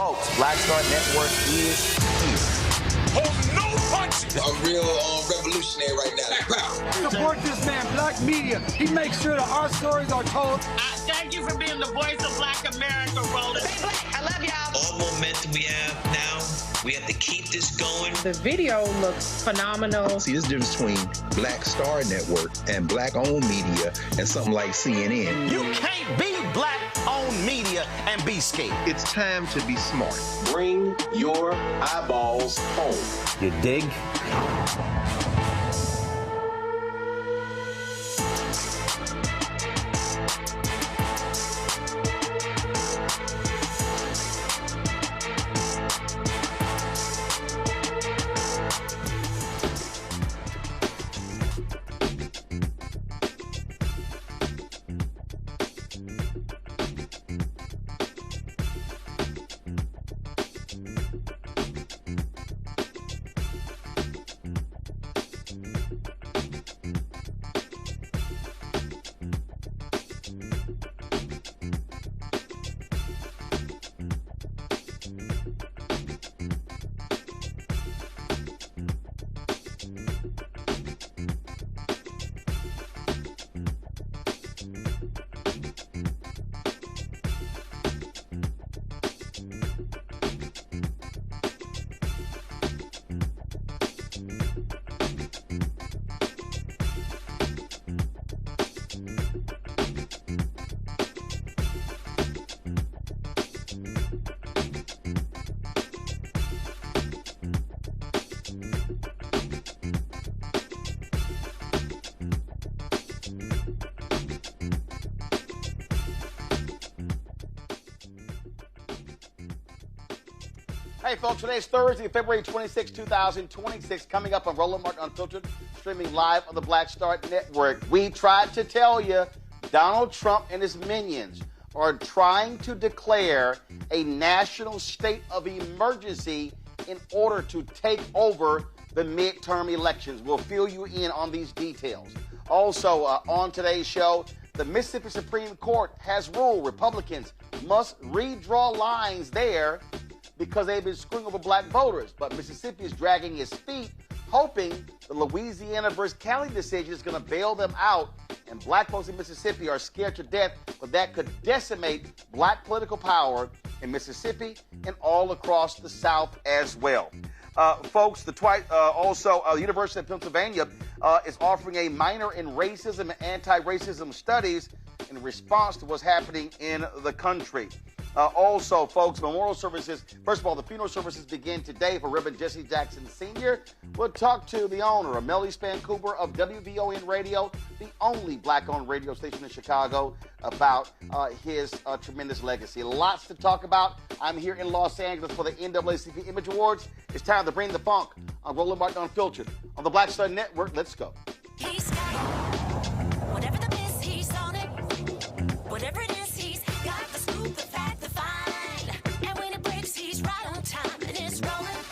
Folks, Black Star Network is here. Hold no punches. I'm real revolutionary right now. Black power. Support this man, Black Media. He makes sure that our stories are told. Thank you for being the voice of Black America, Roland. Stay black. I love y'all. All momentum we have now, we have to keep this going. The video looks phenomenal. See, there's a difference between Black Star Network and Black-owned media and something like CNN. You can't be Black-owned media and be scared. It's time to be smart. Bring your eyeballs home. You dig? Hey, folks, today's Thursday, February 26, 2026. Coming up on Roland Martin Unfiltered, streaming live on the Black Star Network. We tried to tell you Donald Trump and his minions are trying to declare a national state of emergency in order to take over the midterm elections. We'll fill you in on these details. Also, on today's show, the Mississippi Supreme Court has ruled Republicans must redraw lines there because they've been screwing over black voters. But Mississippi is dragging its feet, hoping the Louisiana versus County decision is going to bail them out. And black folks in Mississippi are scared to death, but that could decimate black political power in Mississippi and all across the South as well. Folks, the University of Pennsylvania is offering a minor in racism and anti-racism studies in response to what's happening in the country. Also, folks, memorial services. First of all, the funeral services begin today for Reverend Jesse Jackson Sr. We'll talk to the owner, Amelie Spankuber of WVON Radio, the only black-owned radio station in Chicago, about his tremendous legacy. Lots to talk about. I'm here in Los Angeles for the NAACP Image Awards. It's time to bring the funk on Roland Martin Unfiltered on the Black Star Network. Let's go. He's got whatever the miss, he's on it. Whatever it is, he's got the scoop, the fact, the fine. And when it breaks, he's right on time and it's rolling.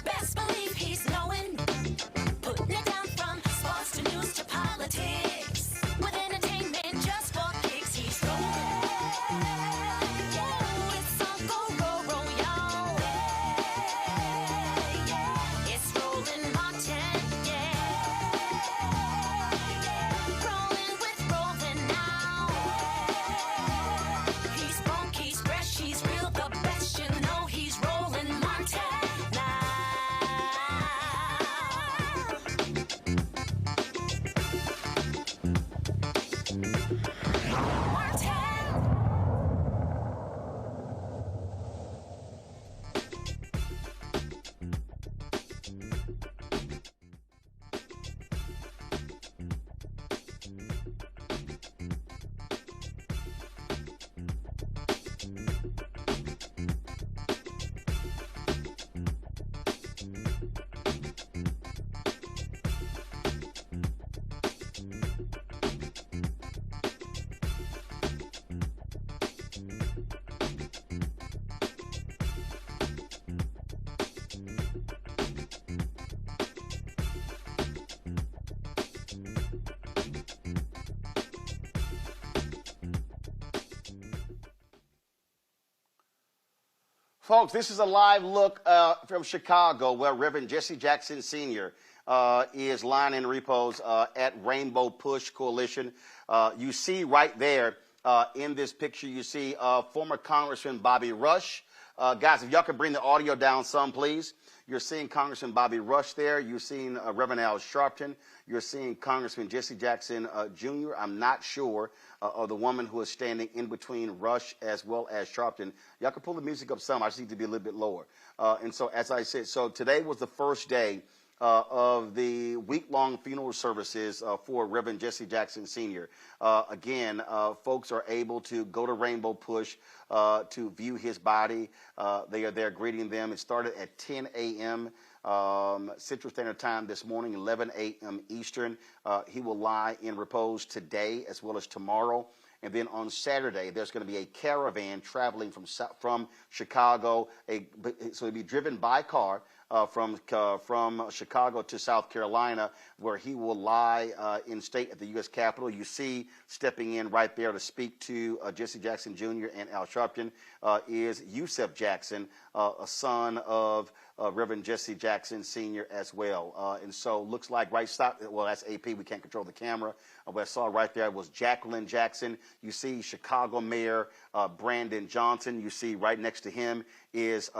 Best believe he's knowing. Putting it down from sports to news to politics. With entertainment just for kicks, he's rolling. Yeah, it's on go, y'all. Yeah, it's Roland Martin, yeah. Rolling with Roland now. Folks, this is a live look from Chicago where Reverend Jesse Jackson Sr. Is lying in repose at Rainbow Push Coalition. You see right there in this picture, you see former Congressman Bobby Rush. Guys, if y'all could bring the audio down some, please. You're seeing Congressman Bobby Rush there. You're seeing Reverend Al Sharpton. You're seeing Congressman Jesse Jackson Jr. I'm not sure of the woman who is standing in between Rush as well as Sharpton. Y'all can pull the music up some. I just need to be a little bit lower. And so, as I said, so today was the first day of the week-long funeral services for Reverend Jesse Jackson Sr. Again, folks are able to go to Rainbow Push to view his body. They are there greeting them. It started at 10 a.m. Central Standard Time this morning, 11 a.m. Eastern. He will lie in repose today as well as tomorrow. And then on Saturday, there's going to be a caravan traveling from Chicago. So it'll be driven by car from Chicago to South Carolina, where he will lie in state at the U.S. Capitol. You see stepping in right there to speak to Jesse Jackson Jr. and Al Sharpton is Yusef Jackson, a son of Reverend Jesse Jackson Sr. as well. And so looks like well, that's AP. We can't control the camera. What I saw right there was Jacqueline Jackson. You see Chicago Mayor Brandon Johnson. You see right next to him is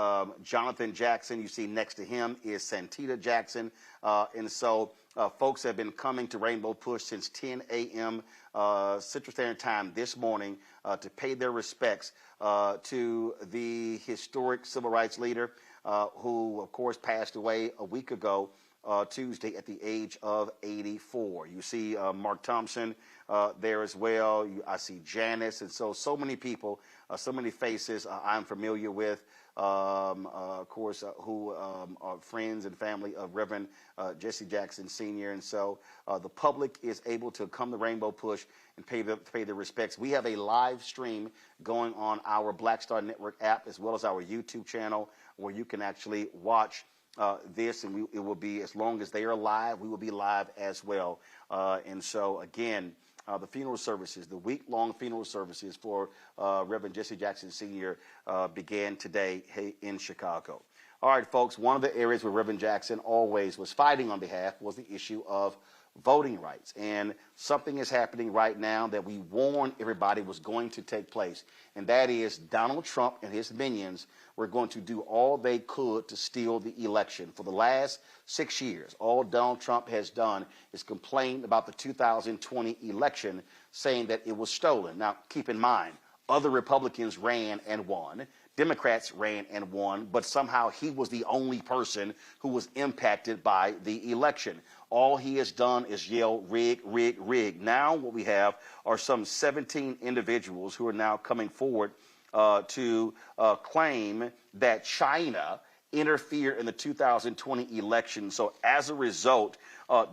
Jonathan Jackson. You see next to him is Santita Jackson. And so folks have been coming to Rainbow Push since 10 a.m. Central Standard Time this morning to pay their respects to the historic civil rights leader who, of course, passed away a week ago Tuesday at the age of 84. You see Mark Thompson there as well. I see Janice, and so many people, so many faces I'm familiar with, of course, who are friends and family of Reverend Jesse Jackson Sr. And so the public is able to come to Rainbow Push and pay their respects. We have a live stream going on our Black Star Network app as well as our YouTube channel, where you can actually watch this, and it will be, as long as they are live, we will be live as well. And so, again, the funeral services, the week-long funeral services for Reverend Jesse Jackson Sr. Began today in Chicago. All right, folks, one of the areas where Reverend Jackson always was fighting on behalf was the issue of voting rights. And something is happening right now that we warned everybody was going to take place, and that is Donald Trump and his minions were going to do all they could to steal the election. For the last 6 years, all Donald Trump has done is complain about the 2020 election, saying that it was stolen. Now, keep in mind, other Republicans ran and won. Democrats ran and won, but somehow he was the only person who was impacted by the election. All he has done is yell, rig, rig, rig. Now what we have are some 17 individuals who are now coming forward to claim that China interfered in the 2020 election. So as a result,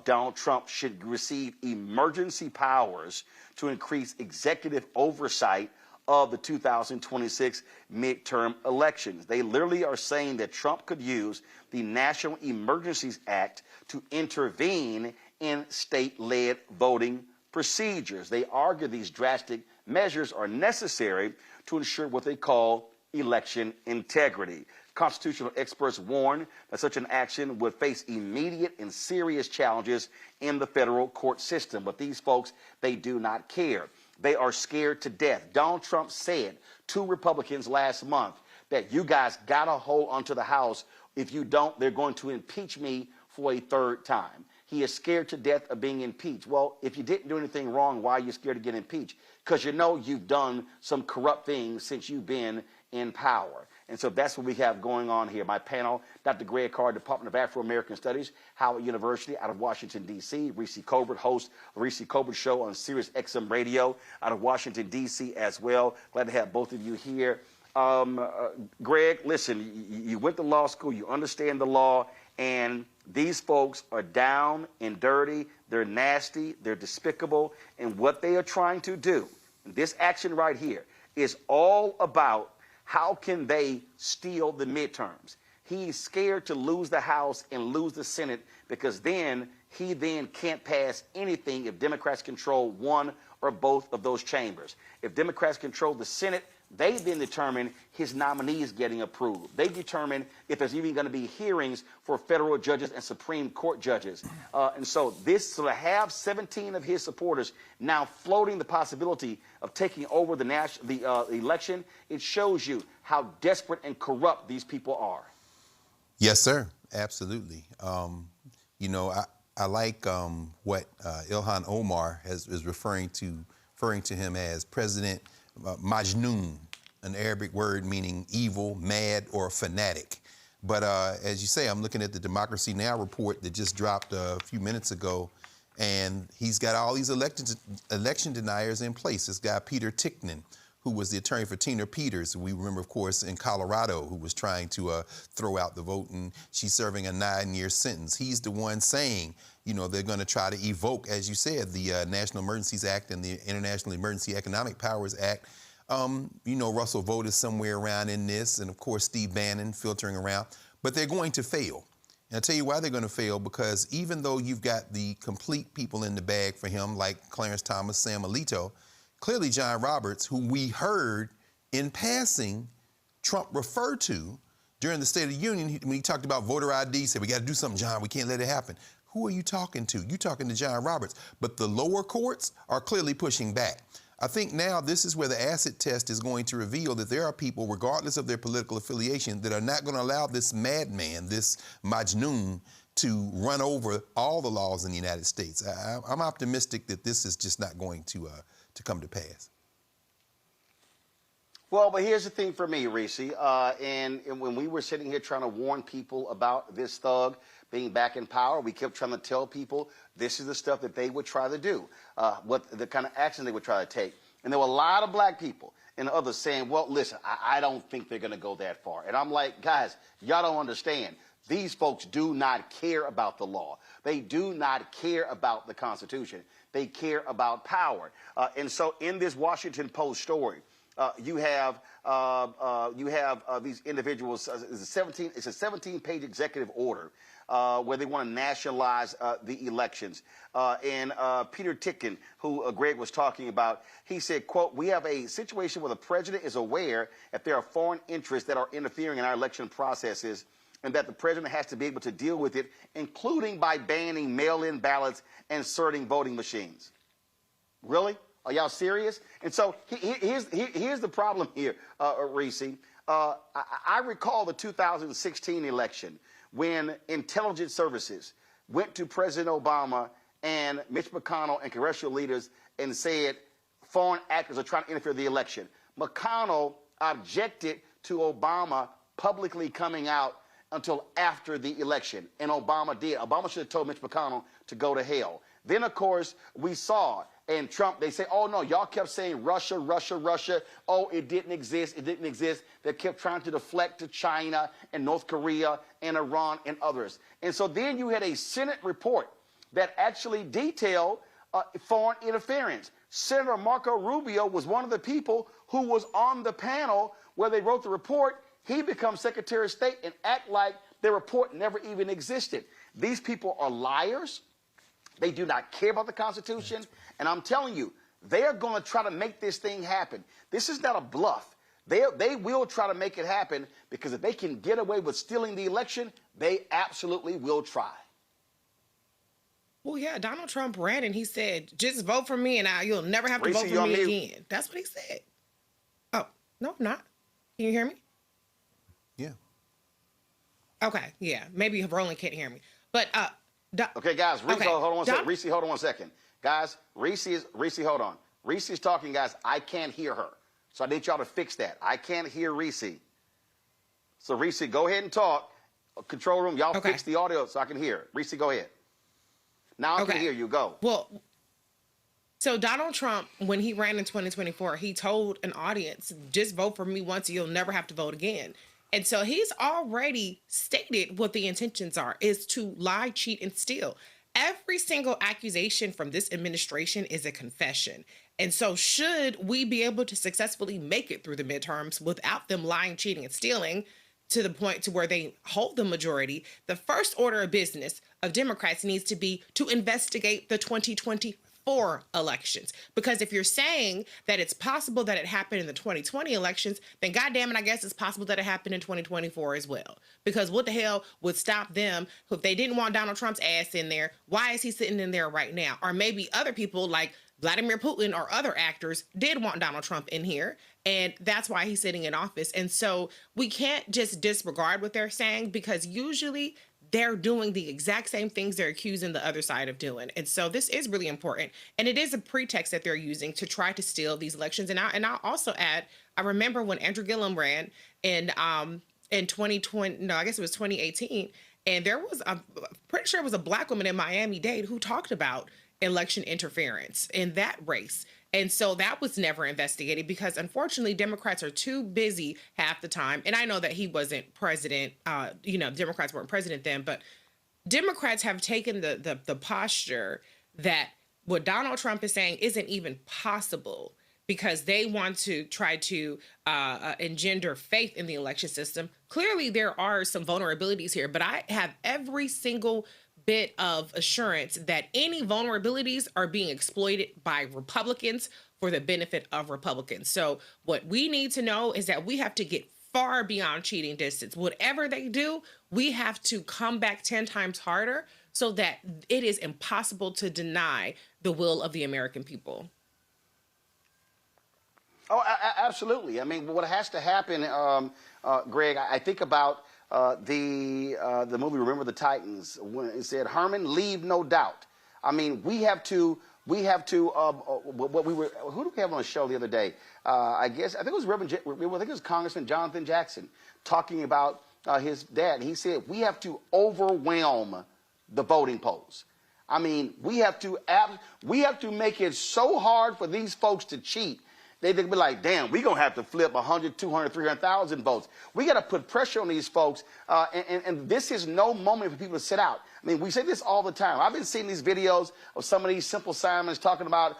Donald Trump should receive emergency powers to increase executive oversight of the 2026 midterm elections. They literally are saying that Trump could use the National Emergencies Act to intervene in state-led voting procedures. They argue these drastic measures are necessary to ensure what they call election integrity. Constitutional experts warn that such an action would face immediate and serious challenges in the federal court system. But these folks, they do not care. They are scared to death. Donald Trump said to Republicans last month that you guys got to hold onto the House. If you don't, they're going to impeach me for a third time. He is scared to death of being impeached. Well, if you didn't do anything wrong, why are you scared to get impeached? Because you know you've done some corrupt things since you've been in power. And so that's what we have going on here. My panel, Dr. Greg Carr, Department of Afro-American Studies, Howard University out of Washington, D.C. Reese Colbert, host of Reese Colbert Show on Sirius XM Radio out of Washington, D.C. as well. Glad to have both of you here. Greg, listen, you went to law school, you understand the law, and these folks are down and dirty, they're nasty, they're despicable, and what they are trying to do, this action right here, is all about how can they steal the midterms. He's scared to lose the House and lose the Senate because then he can't pass anything if Democrats control one or both of those chambers. If Democrats control the Senate, They then determine his nominees getting approved. They determine if there's even going to be hearings for federal judges and Supreme Court judges. And so to have 17 of his supporters now floating the possibility of taking over the election, it shows you how desperate and corrupt these people are. Yes, sir. Absolutely. You know, I like what Ilhan Omar is referring to him as President Majnoon, an Arabic word meaning evil, mad, or fanatic. But as you say, I'm looking at the Democracy Now! Report that just dropped a few minutes ago, and he's got all these election deniers in place. This guy, Peter Ticknen, who was the attorney for Tina Peters, we remember, of course, in Colorado, who was trying to throw out the vote, and she's serving a 9-year sentence. He's the one saying, you know, they're going to try to evoke, as you said, the National Emergencies Act and the International Emergency Economic Powers Act. You know, Russell Vought is somewhere around in this, and of course, Steve Bannon filtering around, but they're going to fail. And I'll tell you why they're going to fail, because even though you've got the complete people in the bag for him, like Clarence Thomas, Sam Alito, clearly John Roberts, who we heard in passing Trump refer to during the State of the Union, when he talked about voter ID, said, we got to do something, John, we can't let it happen. Who are you talking to? You're talking to John Roberts. But the lower courts are clearly pushing back. I think now this is where the acid test is going to reveal that there are people, regardless of their political affiliation, that are not going to allow this madman, this Majnoon, to run over all the laws in the United States. I'm optimistic that this is just not going to come to pass. Well, but here's the thing for me, Reese, and when we were sitting here trying to warn people about this thug being back in power, we kept trying to tell people this is the stuff that they would try to do, what the kind of action they would try to take. And there were a lot of black people and others saying, well, listen, I don't think they're going to go that far. And I'm like, guys, y'all don't understand. These folks do not care about the law. They do not care about the Constitution. They care about power. And so in this Washington Post story, you have these individuals. It's a 17-page executive order where they want to nationalize the elections. And Peter Ticknen, who Greg was talking about, he said, quote, we have a situation where the president is aware that there are foreign interests that are interfering in our election processes, and that the president has to be able to deal with it, including by banning mail-in ballots and inserting voting machines. Really? Are y'all serious? And so here's the problem here, Reese. I recall the 2016 election when intelligence services went to President Obama and Mitch McConnell and congressional leaders and said foreign actors are trying to interfere in the election. McConnell objected to Obama publicly coming out until after the election, and Obama did. Obama should have told Mitch McConnell to go to hell. Then, of course, we saw, and Trump, they say, oh, no, y'all kept saying Russia, Russia, Russia. Oh, it didn't exist. It didn't exist. They kept trying to deflect to China and North Korea and Iran and others. And so then you had a Senate report that actually detailed foreign interference. Senator Marco Rubio was one of the people who was on the panel where they wrote the report. He becomes Secretary of State and act like their report never even existed. These people are liars. They do not care about the Constitution. And I'm telling you, they are going to try to make this thing happen. This is not a bluff. They will try to make it happen, because if they can get away with stealing the election, they absolutely will try. Well, yeah, Donald Trump ran and he said, just vote for me and you'll never have to vote for me again. That's what he said. Oh, no, I'm not. Can you hear me? Yeah. Okay, yeah. Maybe Roland can't hear me. But okay, guys, Reese, hold on one second. Reese, hold on one second. Guys, Reese, hold on. Reese is talking, guys. I can't hear her. So I need y'all to fix that. I can't hear Reese. So Reese, go ahead and talk. Control room, y'all fix the audio so I can hear. Reese, go ahead. Now I can hear you. Go. Well, so Donald Trump, when he ran in 2024, he told an audience, just vote for me once, you'll never have to vote again. And so he's already stated what the intentions are, is to lie, cheat, and steal. Every single accusation from this administration is a confession. And so should we be able to successfully make it through the midterms without them lying, cheating, and stealing to the point to where they hold the majority, the first order of business of Democrats needs to be to investigate the 2020 2024 elections. Because if you're saying that it's possible that it happened in the 2020 elections, then goddamn it, I guess it's possible that it happened in 2024 as well. Because what the hell would stop them if they didn't want Donald Trump's ass in there? Why is he sitting in there right now? Or maybe other people like Vladimir Putin or other actors did want Donald Trump in here, and that's why he's sitting in office. And so we can't just disregard what they're saying, because usually they're doing the exact same things they're accusing the other side of doing. And so this is really important. And it is a pretext that they're using to try to steal these elections. And I'll also add, I remember when Andrew Gillum ran in 2020, no, I guess it was 2018, and there was, I'm pretty sure it was a Black woman in Miami-Dade who talked about election interference in that race. And so that was never investigated because, unfortunately, Democrats are too busy half the time. And I know that he wasn't president, Democrats weren't president then, but Democrats have taken the posture that what Donald Trump is saying isn't even possible, because they want to try to engender faith in the election system. Clearly, there are some vulnerabilities here, but I have every single bit of assurance that any vulnerabilities are being exploited by Republicans for the benefit of Republicans. So what we need to know is that we have to get far beyond cheating distance. Whatever they do, we have to come back 10 times harder so that it is impossible to deny the will of the American people. Oh, absolutely. I mean, what has to happen, Greg, I think about the movie Remember the Titans, when it said, Herman, leave no doubt. I mean, we have to, who do we have on the show the other day? I think it was I think it was Congressman Jonathan Jackson talking about his dad. He said, we have to overwhelm the voting polls. I mean, we have to make it so hard for these folks to cheat. They'd be like, damn, we're going to have to flip 100, 200, 300,000 votes. We got to put pressure on these folks, and this is no moment for people to sit out. I mean, we say this all the time. I've been seeing these videos of some of these Simple Simons talking about,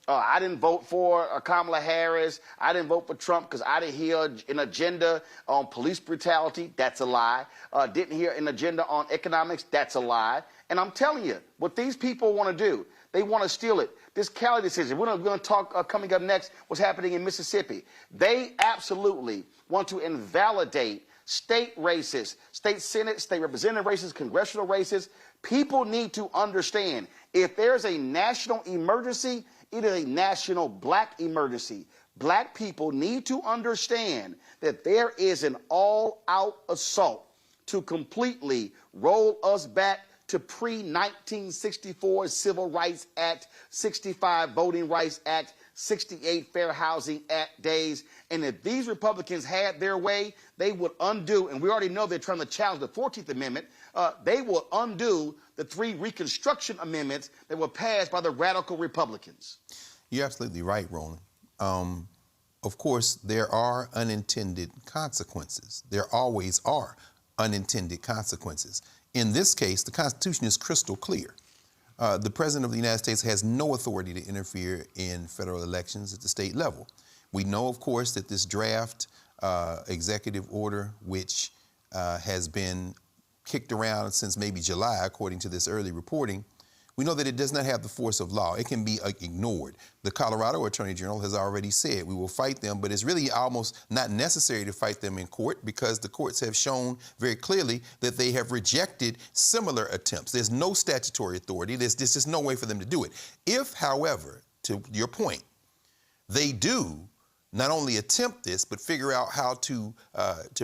I didn't vote for Kamala Harris. I didn't vote for Trump because I didn't hear an agenda on police brutality. That's a lie. Didn't hear an agenda on economics. That's a lie. And I'm telling you, what these people want to do, they want to steal it. This Cali decision, we're going to talk coming up next what's happening in Mississippi. They absolutely want to invalidate state races, state Senate, state representative races, congressional races. People need to understand, if there's a national emergency, it is a national Black emergency. Black people need to understand that there is an all-out assault to completely roll us back to pre-1964 Civil Rights Act, 65 Voting Rights Act, 68 Fair Housing Act days. And if these Republicans had their way, they would undo, and we already know they're trying to challenge the 14th Amendment, they will undo the 3 Reconstruction Amendments that were passed by the radical Republicans. You're absolutely right, Roland. Of course, there are unintended consequences. There always are unintended consequences. In this case, the Constitution is crystal clear. The President of the United States has no authority to interfere in federal elections at the state level. We know, of course, that this draft executive order, which has been kicked around since maybe July, according to this early reporting, we know that it does not have the force of law. It can be ignored. The Colorado Attorney General has already said we will fight them, but it's really almost not necessary to fight them in court because the courts have shown very clearly that they have rejected similar attempts. There's no statutory authority. There's just no way for them to do it. If, however, to your point, they do not only attempt this, but figure out how to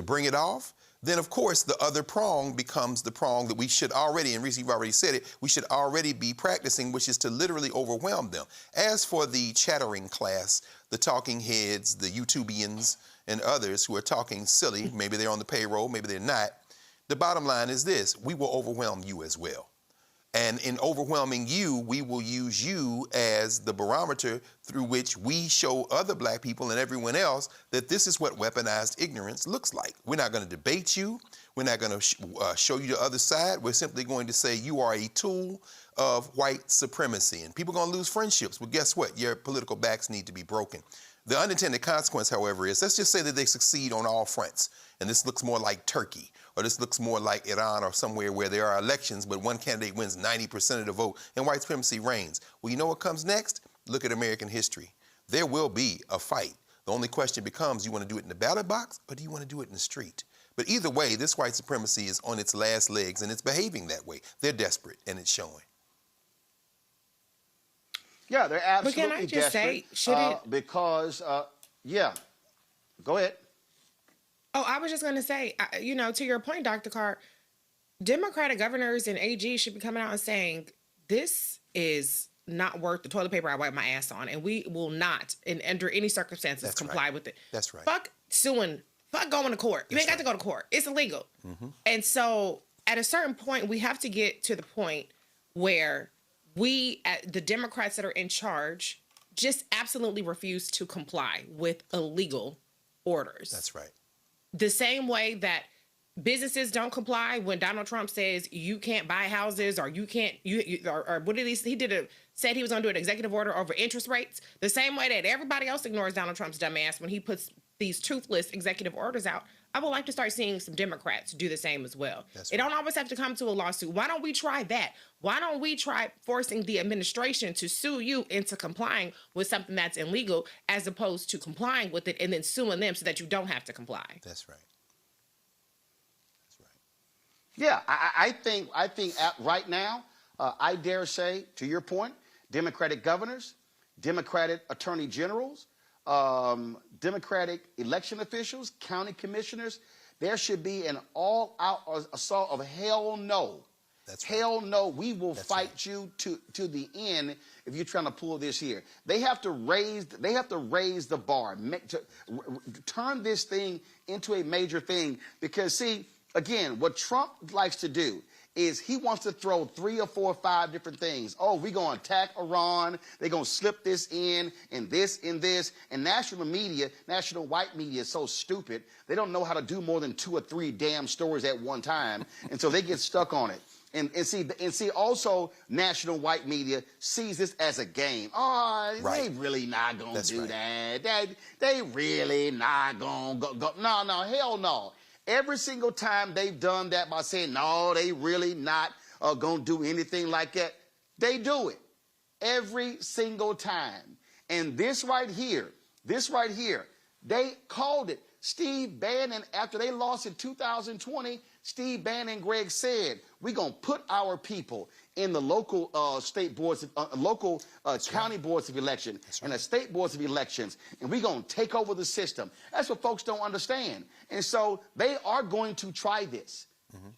bring it off, then of course the other prong becomes the prong that we should already, and Reese, you've already said it, we should already be practicing, which is to literally overwhelm them. As for the chattering class, the talking heads, the YouTubians, and others who are talking silly, maybe they're on the payroll, maybe they're not, the bottom line is this: we will overwhelm you as well. And in overwhelming you, we will use you as the barometer through which we show other Black people and everyone else that this is what weaponized ignorance looks like. We're not going to debate you. We're not going to show you the other side. We're simply going to say you are a tool of white supremacy. And people are going to lose friendships. Well, guess what? Your political backs need to be broken. The unintended consequence, however, is let's just say that they succeed on all fronts and this looks more like Turkey, or this looks more like Iran or somewhere where there are elections, but one candidate wins 90% of the vote, and white supremacy reigns. Well, you know what comes next? Look at American history. There will be a fight. The only question becomes, you want to do it in the ballot box, or do you want to do it in the street? But either way, this white supremacy is on its last legs, and it's behaving that way. They're desperate, and it's showing. Yeah, they're absolutely desperate. But can I just say, should it? Because, yeah, go ahead. Oh, I was just going to say, you know, to your point, Dr. Carr, Democratic governors and AG should be coming out and saying, this is not worth the toilet paper I wipe my ass on, and we will not, under any circumstances, comply with it. That's right. Fuck suing. Fuck going to court. You ain't got to go to court. It's illegal. And so at a certain point, we have to get to the point where we, the Democrats that are in charge, just absolutely refuse to comply with illegal orders. That's right. The same way that businesses don't comply when Donald Trump says you can't buy houses, or you can't, or what did he said he was going to do an executive order over interest rates. The same way that everybody else ignores Donald Trump's dumb ass when he puts these toothless executive orders out. I would like to start seeing some Democrats do the same as well. It don't always have to come to a lawsuit. Why don't we try that? Why don't we try forcing the administration to sue you into complying with something that's illegal, as opposed to complying with it and then suing them so that you don't have to comply? That's right. Yeah, I think right now, I dare say, to your point, Democratic governors, Democratic attorney generals, Democratic election officials, county commissioners, there should be an all-out assault of hell no. That's right. Hell no, we will fight you to the end if you're trying to pull this here. They have to raise the bar, turn this thing into a major thing, because see, again, what Trump likes to do is he wants to throw 3 or 4 or 5 different things. Oh, we're going to attack Iran. They're going to slip this in, and this, and this. And national media, national white media is so stupid. They don't know how to do more than 2 or 3 damn stories at one time. And so they get stuck on it. And see, also, national white media sees this as a game. Oh, they really not going to do that. They really not going to go. No, hell no. Every single time they've done that by saying, no, they really not going to do anything like that, they do it. Every single time. And this right here, they called it. Steve Bannon, after they lost in 2020, Steve Bannon and Greg said, we're going to put our people in the local state boards, county boards of election and the state boards of elections, and we're going to take over the system. That's what folks don't understand. And so they are going to try this.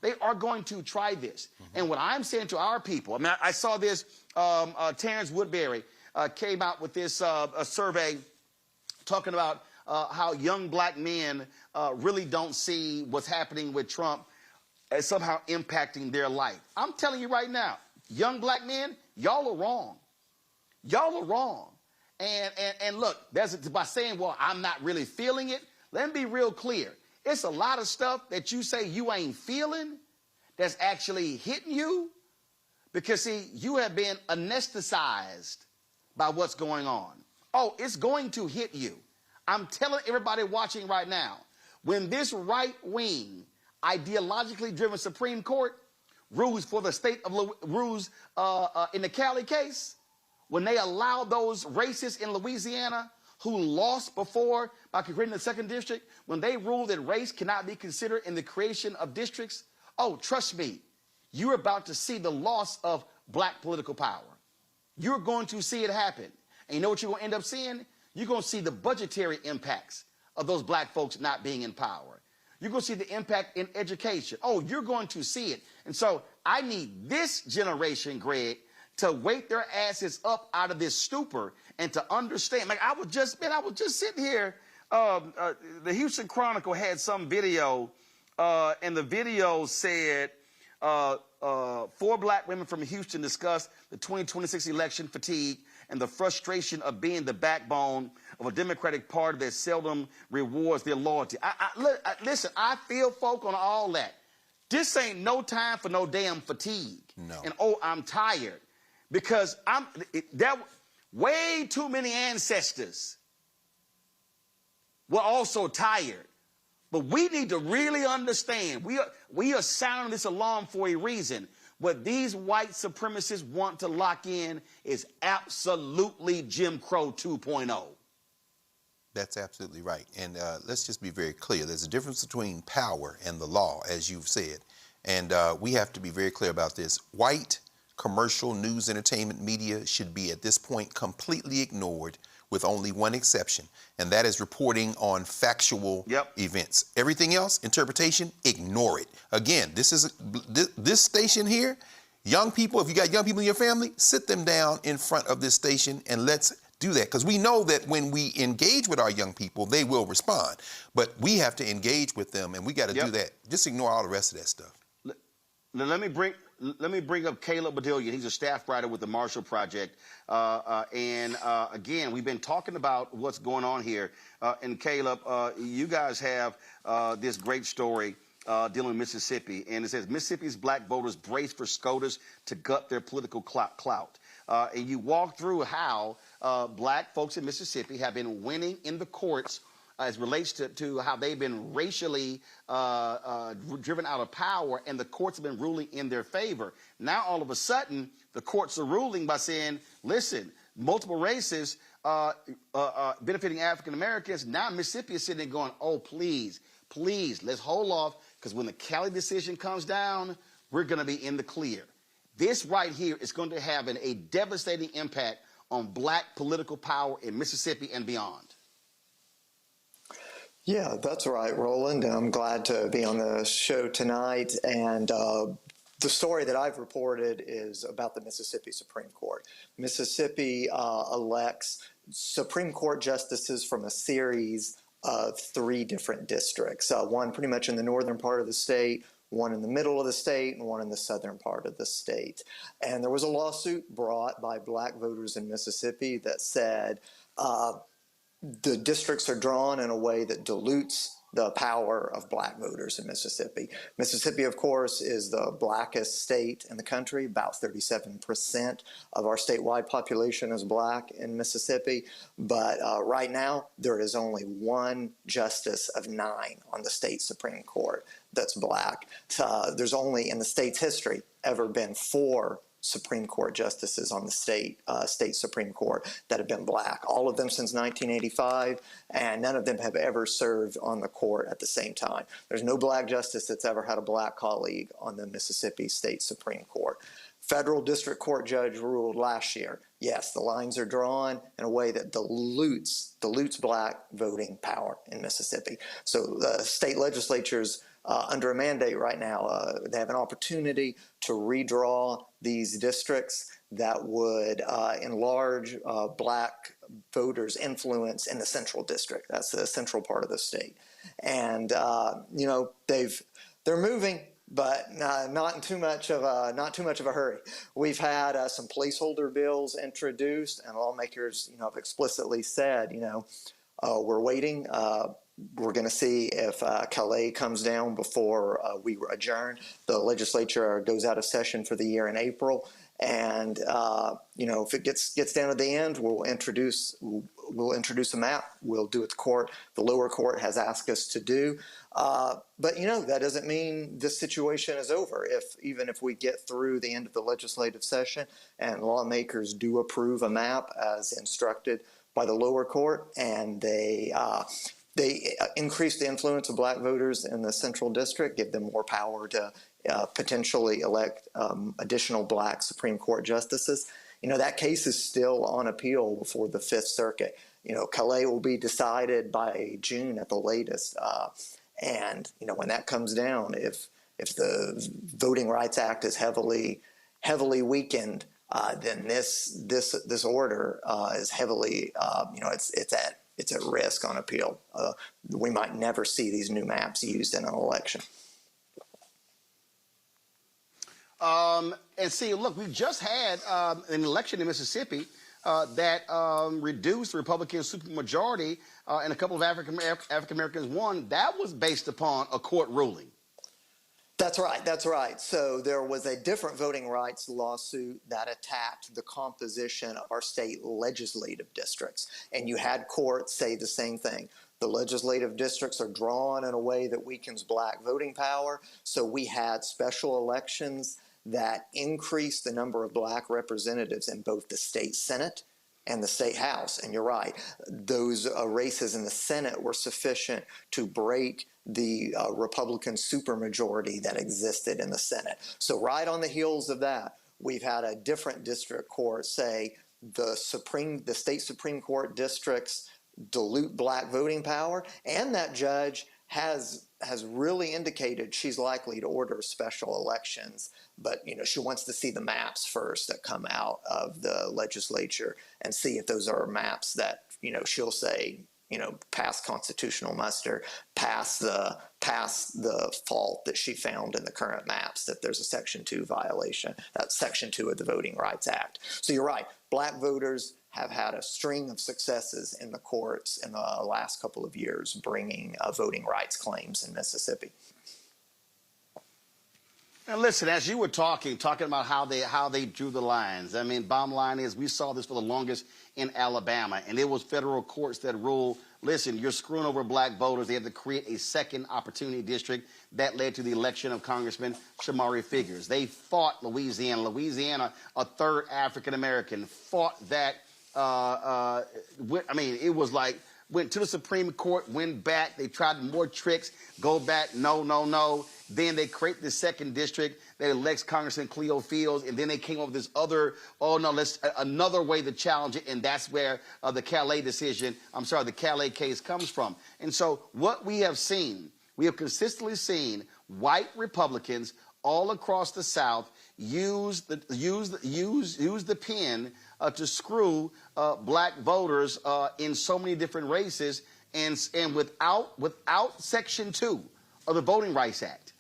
They are going to try this. And what I'm saying to our people, I mean, I saw this, Terrence Woodbury came out with this a survey talking about how young black men really don't see what's happening with Trump as somehow impacting their life. I'm telling you right now, young black men, y'all are wrong. Y'all are wrong. And look, by saying, well, I'm not really feeling it, let me be real clear. It's a lot of stuff that you say you ain't feeling that's actually hitting you, because, see, you have been anesthetized by what's going on. Oh, it's going to hit you. I'm telling everybody watching right now, when this right-wing, ideologically driven Supreme Court rules for the state of rules in the Cali case, when they allow those racists in Louisiana who lost before by creating the 2nd district, when they rule that race cannot be considered in the creation of districts, oh, trust me, you're about to see the loss of black political power. You're going to see it happen. And you know what you're going to end up seeing? You're going to see the budgetary impacts of those black folks not being in power. You're going to see the impact in education. Oh, you're going to see it. And so I need this generation, Greg, to wake their asses up out of this stupor and to understand. Like I was just sitting here. The Houston Chronicle had some video, and the video said 4 black women from Houston discussed the 2026 election fatigue and the frustration of being the backbone of a Democratic Party that seldom rewards their loyalty. Listen, I feel folk on all that. This ain't no time for no damn fatigue. No. And oh, I'm tired. Because way too many ancestors were also tired But we need to really understand, we are sounding this alarm for a reason. What these white supremacists want to lock in is absolutely Jim Crow 2.0. That's absolutely right. And let's just be very clear. There's a difference between power and the law, as you've said. And we have to be very clear about this. White commercial news, entertainment, media should be at this point completely ignored, with only one exception, and that is reporting on factual events. Everything else, interpretation, ignore it. Again, this station here, young people, if you got young people in your family, sit them down in front of this station and let's do that. Because we know that when we engage with our young people, they will respond. But we have to engage with them, and we got to do that. Just ignore all the rest of that stuff. Let me bring up Caleb Badillion. He's a staff writer with the Marshall Project. Again, we've been talking about what's going on here. And Caleb, you guys have this great story dealing with Mississippi. And it says, Mississippi's black voters brace for SCOTUS to gut their political clout. And you walk through how black folks in Mississippi have been winning in the courts as relates to how they've been racially driven out of power, and the courts have been ruling in their favor. Now, all of a sudden, the courts are ruling by saying, listen, multiple races benefiting African Americans. Now Mississippi is sitting there going, oh, please, let's hold off, because when the Cali decision comes down, we're going to be in the clear. This right here is going to have a devastating impact on black political power in Mississippi and beyond. Yeah, that's right, Roland. I'm glad to be on the show tonight. And the story that I've reported is about the Mississippi Supreme Court. Mississippi elects Supreme Court justices from a series of 3 different districts, one pretty much in the northern part of the state, one in the middle of the state, and one in the southern part of the state. And there was a lawsuit brought by black voters in Mississippi that said, the districts are drawn in a way that dilutes the power of black voters in Mississippi. Mississippi, of course, is the blackest state in the country. About 37% of our statewide population is black in Mississippi. But right now, there is only 1 justice of 9 on the state Supreme Court that's black. There's only, in the state's history, ever been 4 Supreme Court justices on the state Supreme Court that have been black, all of them since 1985, and none of them have ever served on the court at the same time. There's no black justice that's ever had a black colleague on the Mississippi State Supreme Court. Federal district court judge ruled last year, yes, the lines are drawn in a way that dilutes black voting power in Mississippi. So the state legislatures under a mandate right now, they have an opportunity to redraw these districts that would enlarge black voters' influence in the central district. That's the central part of the state. And, you know, they're moving, but not in too much of a hurry. We've had some placeholder bills introduced, and lawmakers, you know, have explicitly said, you know, we're waiting. We're going to see if Calais comes down before we adjourn. The legislature goes out of session for the year in April, and you know, if it gets down to the end, we'll introduce a map. We'll do what the lower court has asked us to do. But you know, that doesn't mean this situation is over. Even if we get through the end of the legislative session and lawmakers do approve a map as instructed by the lower court, and they increase the influence of black voters in the central district, give them more power to potentially elect additional black Supreme Court justices. You know, that case is still on appeal before the Fifth Circuit. You know, Calais will be decided by June at the latest. And, you know, when that comes down, if the Voting Rights Act is heavily weakened, then this order is heavily, you know, it's at risk on appeal. We might never see these new maps used in an election. And see, look, we just had an election in Mississippi that reduced the Republican supermajority, and a couple of African Americans won. That was based upon a court ruling. That's right. So there was a different voting rights lawsuit that attacked the composition of our state legislative districts. And you had courts say the same thing. The legislative districts are drawn in a way that weakens black voting power. So we had special elections that increased the number of black representatives in both the state Senate and the state House. And you're right, those races in the Senate were sufficient to break the Republican supermajority that existed in the Senate. So right on the heels of that, we've had a different district court say the state Supreme Court districts dilute black voting power, and that judge has really indicated she's likely to order special elections, but she wants to see the maps first that come out of the legislature and see if those are maps that she'll say pass constitutional muster, pass the fault that she found in the current maps, that there's a Section 2 violation. That's Section 2 of the Voting Rights Act. So you're right, black voters have had a string of successes in the courts in the last couple of years bringing voting rights claims in Mississippi. And listen, as you were talking about how they drew the lines, I mean, bottom line is we saw this for the longest in Alabama, and it was federal courts that ruled, listen, you're screwing over black voters. They had to create a second opportunity district that led to the election of Congressman Shamari Figures. They fought Louisiana, a third African-American, fought that. I mean, it was like, went to the Supreme Court, went back, they tried more tricks, go back, no. Then they create the second district, they elect Congressman Cleo Fields, and then they came up with this other, another way to challenge it, and that's where the Calais case comes from. And so what we have seen, we have consistently seen white Republicans all across the South use the pen to screw black voters in so many different races, and without Section 2 of the Voting Rights Act,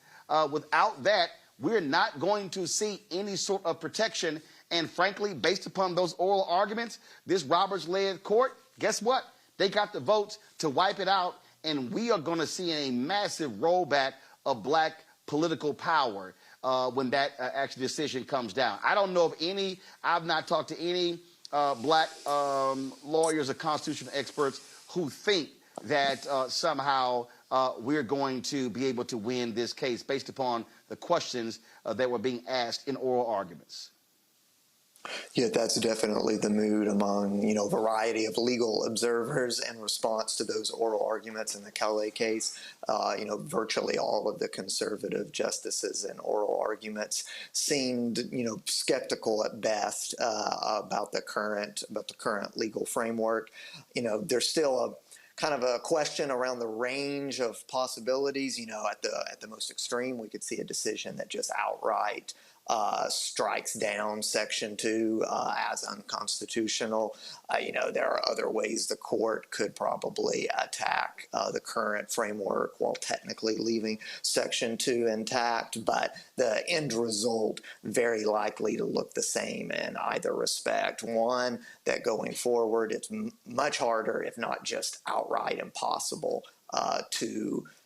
without that, we're not going to see any sort of protection. And frankly, based upon those oral arguments, this Roberts-led court, guess what? They got the votes to wipe it out, and we are going to see a massive rollback of black political power when that actual decision comes down. I don't know of any, I've not talked to any black lawyers or constitutional experts who think that somehow we're going to be able to win this case based upon the questions that were being asked in oral arguments. Yeah, that's definitely the mood among, a variety of legal observers in response to those oral arguments in the Calais case. Virtually all of the conservative justices in oral arguments seemed, skeptical at best about the current legal framework. There's still a kind of a question around the range of possibilities. At the most extreme, we could see a decision that just outright strikes down Section 2 as unconstitutional. There are other ways the court could probably attack the current framework while technically leaving Section 2 intact, but the end result very likely to look the same in either respect. One, that going forward it's much harder, if not just outright impossible,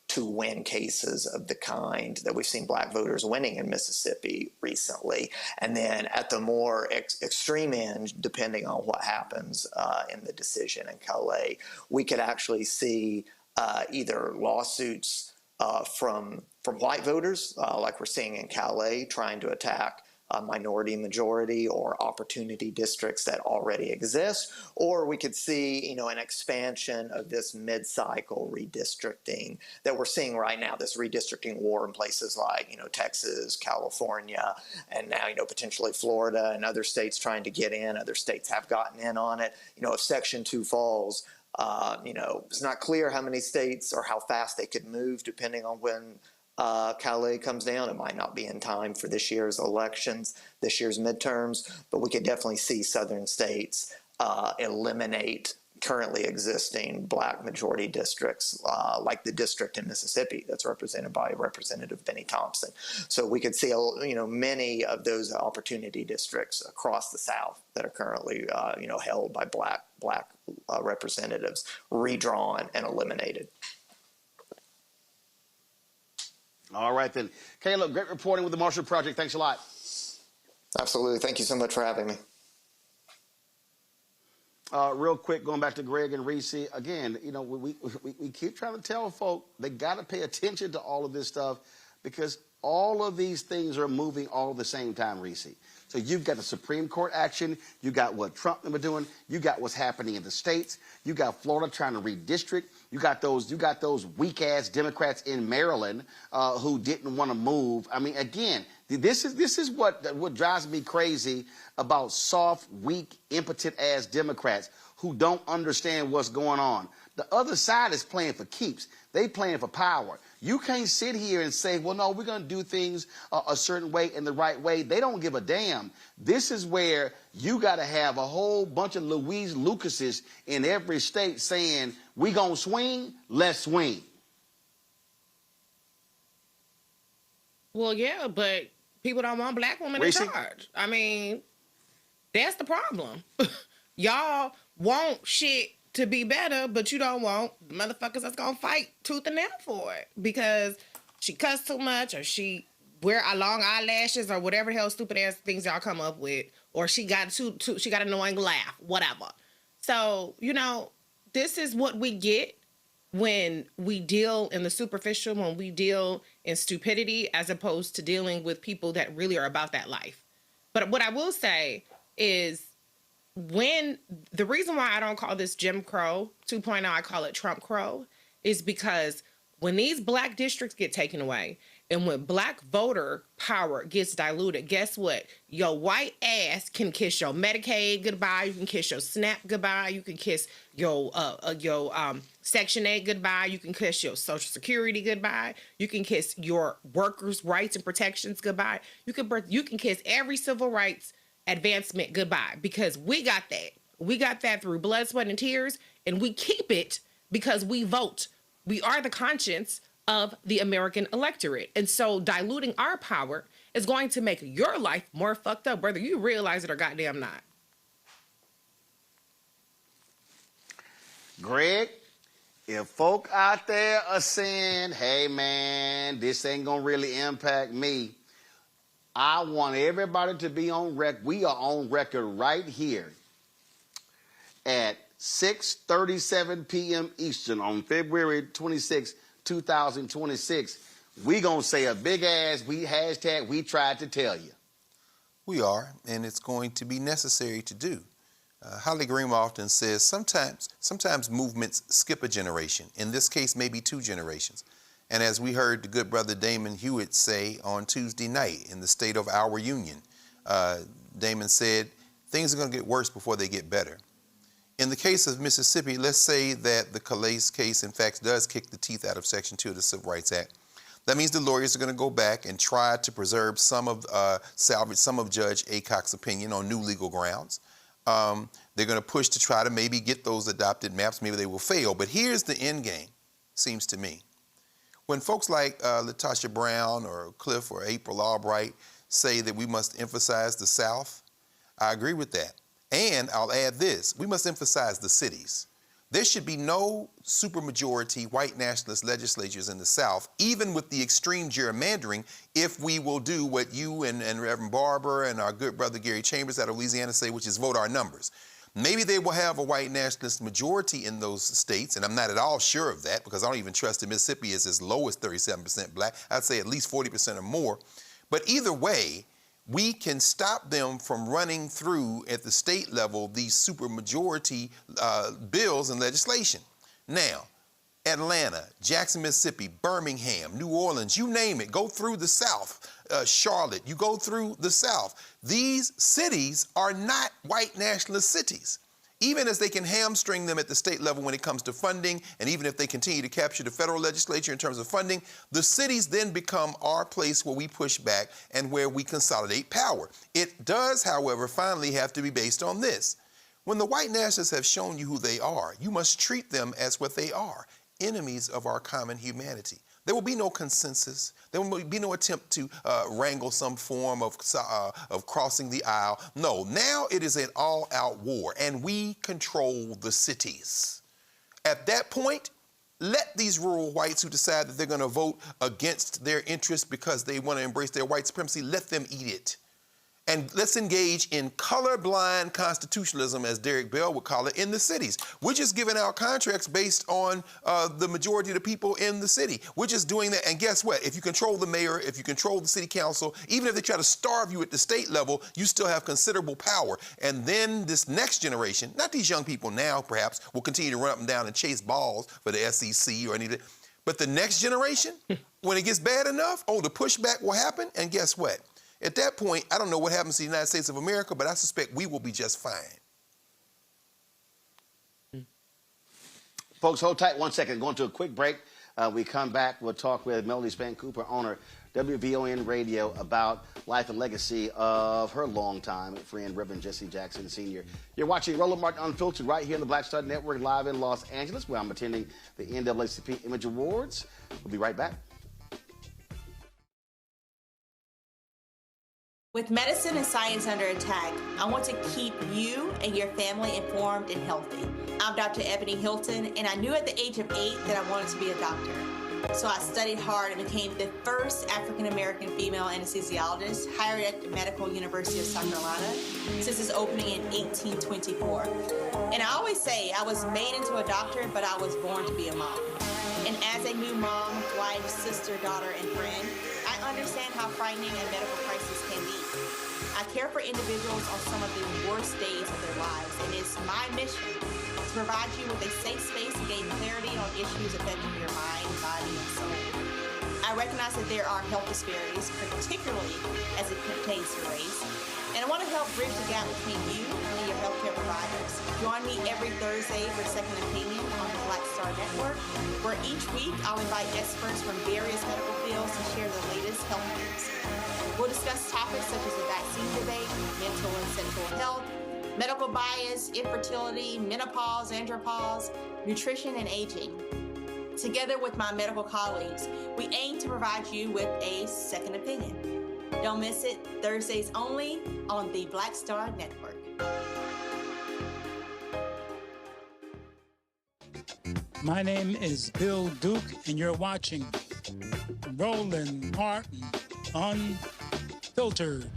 to win cases of the kind that we've seen black voters winning in Mississippi recently. And then at the more extreme end, depending on what happens in the decision in Calais, we could actually see either lawsuits from white voters, like we're seeing in Calais, trying to attack minority majority or opportunity districts that already exist, or we could see, an expansion of this mid-cycle redistricting that we're seeing right now, this redistricting war in places like, Texas, California, and now, potentially Florida and other states trying to get in. Other states have gotten in on it. If Section 2 falls, it's not clear how many states or how fast they could move depending on when Calais comes down. It might not be in time for this year's elections, this year's midterms, but we could definitely see southern states eliminate currently existing black majority districts, like the district in Mississippi that's represented by Representative Benny Thompson. So we could see, many of those opportunity districts across the South that are currently, held by black representatives redrawn and eliminated. All right, then. Caleb, great reporting with the Marshall Project. Thanks a lot. Absolutely. Thank you so much for having me. Real quick, going back to Greg and Reese, again, you know, we keep trying to tell folk they got to pay attention to all of this stuff because all of these things are moving all at the same time, Reese. So you've got the Supreme Court action, you got what Trump been doing, you got what's happening in the states, you got Florida trying to redistrict, you got those weak-ass Democrats in Maryland who didn't want to move. I mean, again, this is what drives me crazy about soft, weak, impotent-ass Democrats who don't understand what's going on. The other side is playing for keeps. They playing for power. You can't sit here and say, well, no, we're going to do things a certain way in the right way. They don't give a damn. This is where you got to have a whole bunch of Louise Lucases in every state saying, we going to swing, let's swing. Well, yeah, but people don't want black women in charge. I mean, that's the problem. Y'all want shit to be better, but you don't want the motherfuckers that's gonna fight tooth and nail for it because she cussed too much or she wear long eyelashes or whatever the hell stupid ass things y'all come up with, or she got she got an annoying laugh, whatever. So, you know, this is what we get when we deal in the superficial, when we deal in stupidity, as opposed to dealing with people that really are about that life. But what I will say is, when the reason why I don't call this Jim Crow 2.0, I call it Trump Crow, is because when these black districts get taken away and when black voter power gets diluted, guess what? Your white ass can kiss your Medicaid goodbye. You can kiss your SNAP goodbye. You can kiss your Section 8 goodbye. You can kiss your Social Security goodbye. You can kiss your workers' rights and protections goodbye. You can kiss every civil rights advancement goodbye, because we got that. We got that through blood, sweat, and tears, and we keep it because we vote. We are the conscience of the American electorate. And so diluting our power is going to make your life more fucked up, whether you realize it or goddamn not. Greg, if folk out there are saying, hey man, this ain't gonna really impact me, I want everybody to be on record. We are on record right here at 6:37 p.m. Eastern on February 26, 2026. We gonna say a big ass hashtag we tried to tell you. We are, and it's going to be necessary to do. Holly Green often says sometimes movements skip a generation. In this case, maybe 2 generations. And as we heard the good brother Damon Hewitt say on Tuesday night in the State of Our Union, Damon said things are going to get worse before they get better. In the case of Mississippi, let's say that the Calais case, in fact, does kick the teeth out of Section 2 of the Civil Rights Act. That means the lawyers are going to go back and try to preserve salvage some of Judge Aycock's opinion on new legal grounds. They're going to push to try to maybe get those adopted maps. Maybe they will fail. But here's the end game, seems to me. When folks like Latasha Brown or Cliff or April Albright say that we must emphasize the South, I agree with that. And I'll add this, we must emphasize the cities. There should be no supermajority white nationalist legislatures in the South, even with the extreme gerrymandering, if we will do what you and Reverend Barber and our good brother Gary Chambers out of Louisiana say, which is vote our numbers. Maybe they will have a white nationalist majority in those states, and I'm not at all sure of that because I don't even trust that Mississippi is as low as 37% black. I'd say at least 40% or more. But either way, we can stop them from running through at the state level these supermajority bills and legislation. Now, Atlanta, Jackson, Mississippi, Birmingham, New Orleans, you name it, go through the South. Charlotte, you go through the South. These cities are not white nationalist cities. Even as they can hamstring them at the state level when it comes to funding, and even if they continue to capture the federal legislature in terms of funding, the cities then become our place where we push back and where we consolidate power. It does, however, finally have to be based on this. When the white nationalists have shown you who they are, you must treat them as what they are, enemies of our common humanity. There will be no consensus. There will be no attempt to wrangle some form of crossing the aisle. No, now it is an all-out war, and we control the cities. At that point, let these rural whites who decide that they're going to vote against their interests because they want to embrace their white supremacy, let them eat it. And let's engage in colorblind constitutionalism, as Derek Bell would call it, in the cities. We're just giving out contracts based on the majority of the people in the city. We're just doing that. And guess what? If you control the mayor, if you control the city council, even if they try to starve you at the state level, you still have considerable power. And then this next generation, not these young people now, perhaps, will continue to run up and down and chase balls for the SEC or anything. But the next generation, when it gets bad enough, the pushback will happen. And guess what? At that point, I don't know what happens to the United States of America, but I suspect we will be just fine. Folks, hold tight 1 second. Going to a quick break. We come back. We'll talk with Melody Span Cooper, owner, WVON Radio, about life and legacy of her longtime friend, Reverend Jesse Jackson Sr. You're watching Roland Martin Unfiltered right here on the Black Star Network, live in Los Angeles, where I'm attending the NAACP Image Awards. We'll be right back. With medicine and science under attack, I want to keep you and your family informed and healthy. I'm Dr. Ebony Hilton, and I knew at the age of 8 that I wanted to be a doctor. So I studied hard and became the first African-American female anesthesiologist hired at the Medical University of South Carolina since its opening in 1824. And I always say I was made into a doctor, but I was born to be a mom. And as a new mom, wife, sister, daughter, and friend, I understand how frightening a medical crisis can be. I care for individuals on some of the worst days of their lives, and it's my mission to provide you with a safe space to gain clarity on issues affecting your mind, body, and soul. I recognize that there are health disparities, particularly as it pertains to race, and I want to help bridge the gap between you and your healthcare providers. Join me every Thursday for Second Opinion on the Black Star Network, where each week I'll invite experts from various medical fields to share the latest health news. We'll discuss topics such as the vaccine debate, mental and sexual health, medical bias, infertility, menopause, andropause, nutrition, and aging. Together with my medical colleagues, we aim to provide you with a second opinion. Don't miss it, Thursdays only on the Black Star Network. My name is Bill Duke, and you're watching Roland Martin Unfiltered.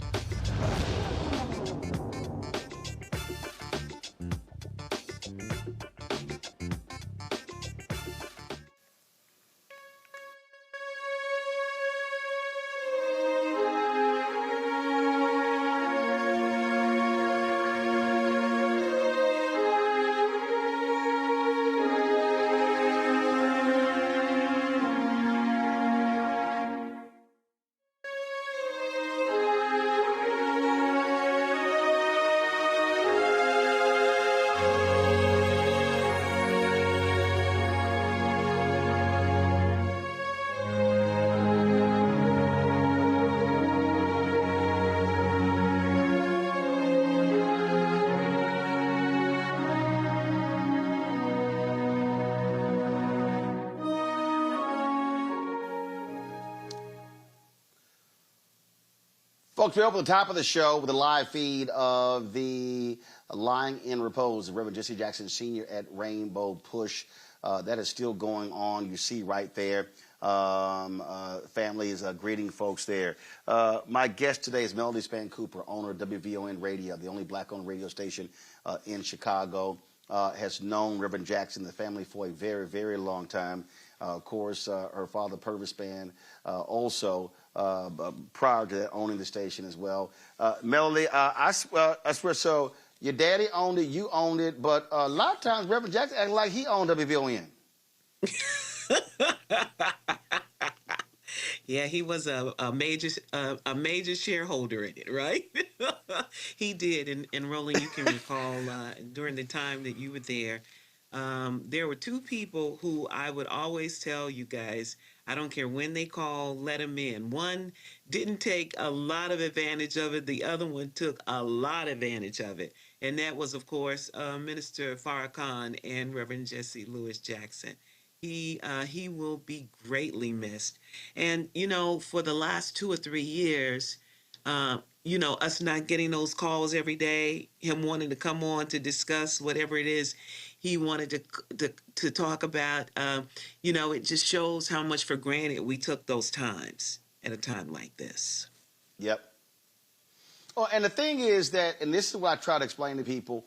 Folks, we open the top of the show with a live feed of the Lying in Repose of Reverend Jesse Jackson Sr. at Rainbow Push. That is still going on. You see right there. Families greeting folks there. My guest today is Melody Span Cooper, owner of WVON Radio, the only black-owned radio station in Chicago. Has known Reverend Jackson, the family, for a very, very long time. Of course, her father, Purvis Span, also prior to that, owning the station as well. Melody, I swear, so your daddy owned it, you owned it, but a lot of times Reverend Jackson acted like he owned WVON. Yeah, he was a major shareholder in it, right? He did. And Roland, you can recall during the time that you were there were two people who I would always tell you guys, I don't care when they call, let them in. One didn't take a lot of advantage of it. The other one took a lot of advantage of it. And that was, of course, Minister Farrakhan and Reverend Jesse Louis Jackson. He will be greatly missed. And, you know, for the last 2 or 3 years, you know, us not getting those calls every day, him wanting to come on to discuss whatever it is he wanted to talk about, you know, it just shows how much for granted we took those times at a time like this. Yep. Oh, and the thing is that, and this is what I try to explain to people,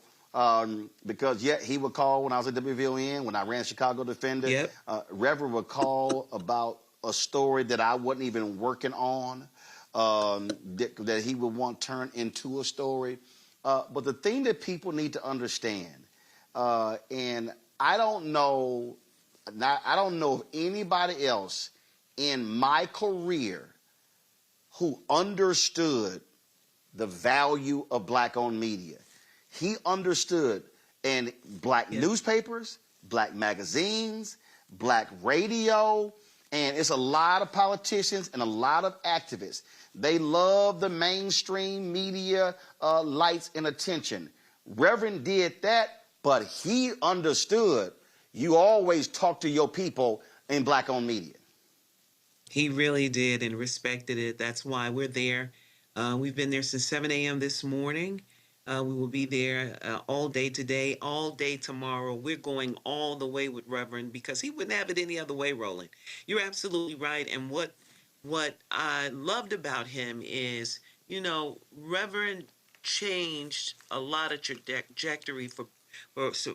because he would call when I was at WVON, when I ran Chicago Defender. Yep. Reverend would call about a story that I wasn't even working on, that he would want turned into a story. But the thing that people need to understand, and I don't know of anybody else in my career who understood the value of black-owned media. He understood, and black newspapers, black magazines, black radio, and it's a lot of politicians and a lot of activists. They love the mainstream media lights and attention. Reverend did that, but he understood you always talk to your people in black-owned media. He really did and respected it. That's why we're there. We've been there since 7 a.m. this morning. We will be there all day today, all day tomorrow. We're going all the way with Reverend because he wouldn't have it any other way, Roland. You're absolutely right. And what I loved about him is, Reverend changed a lot of trajectory for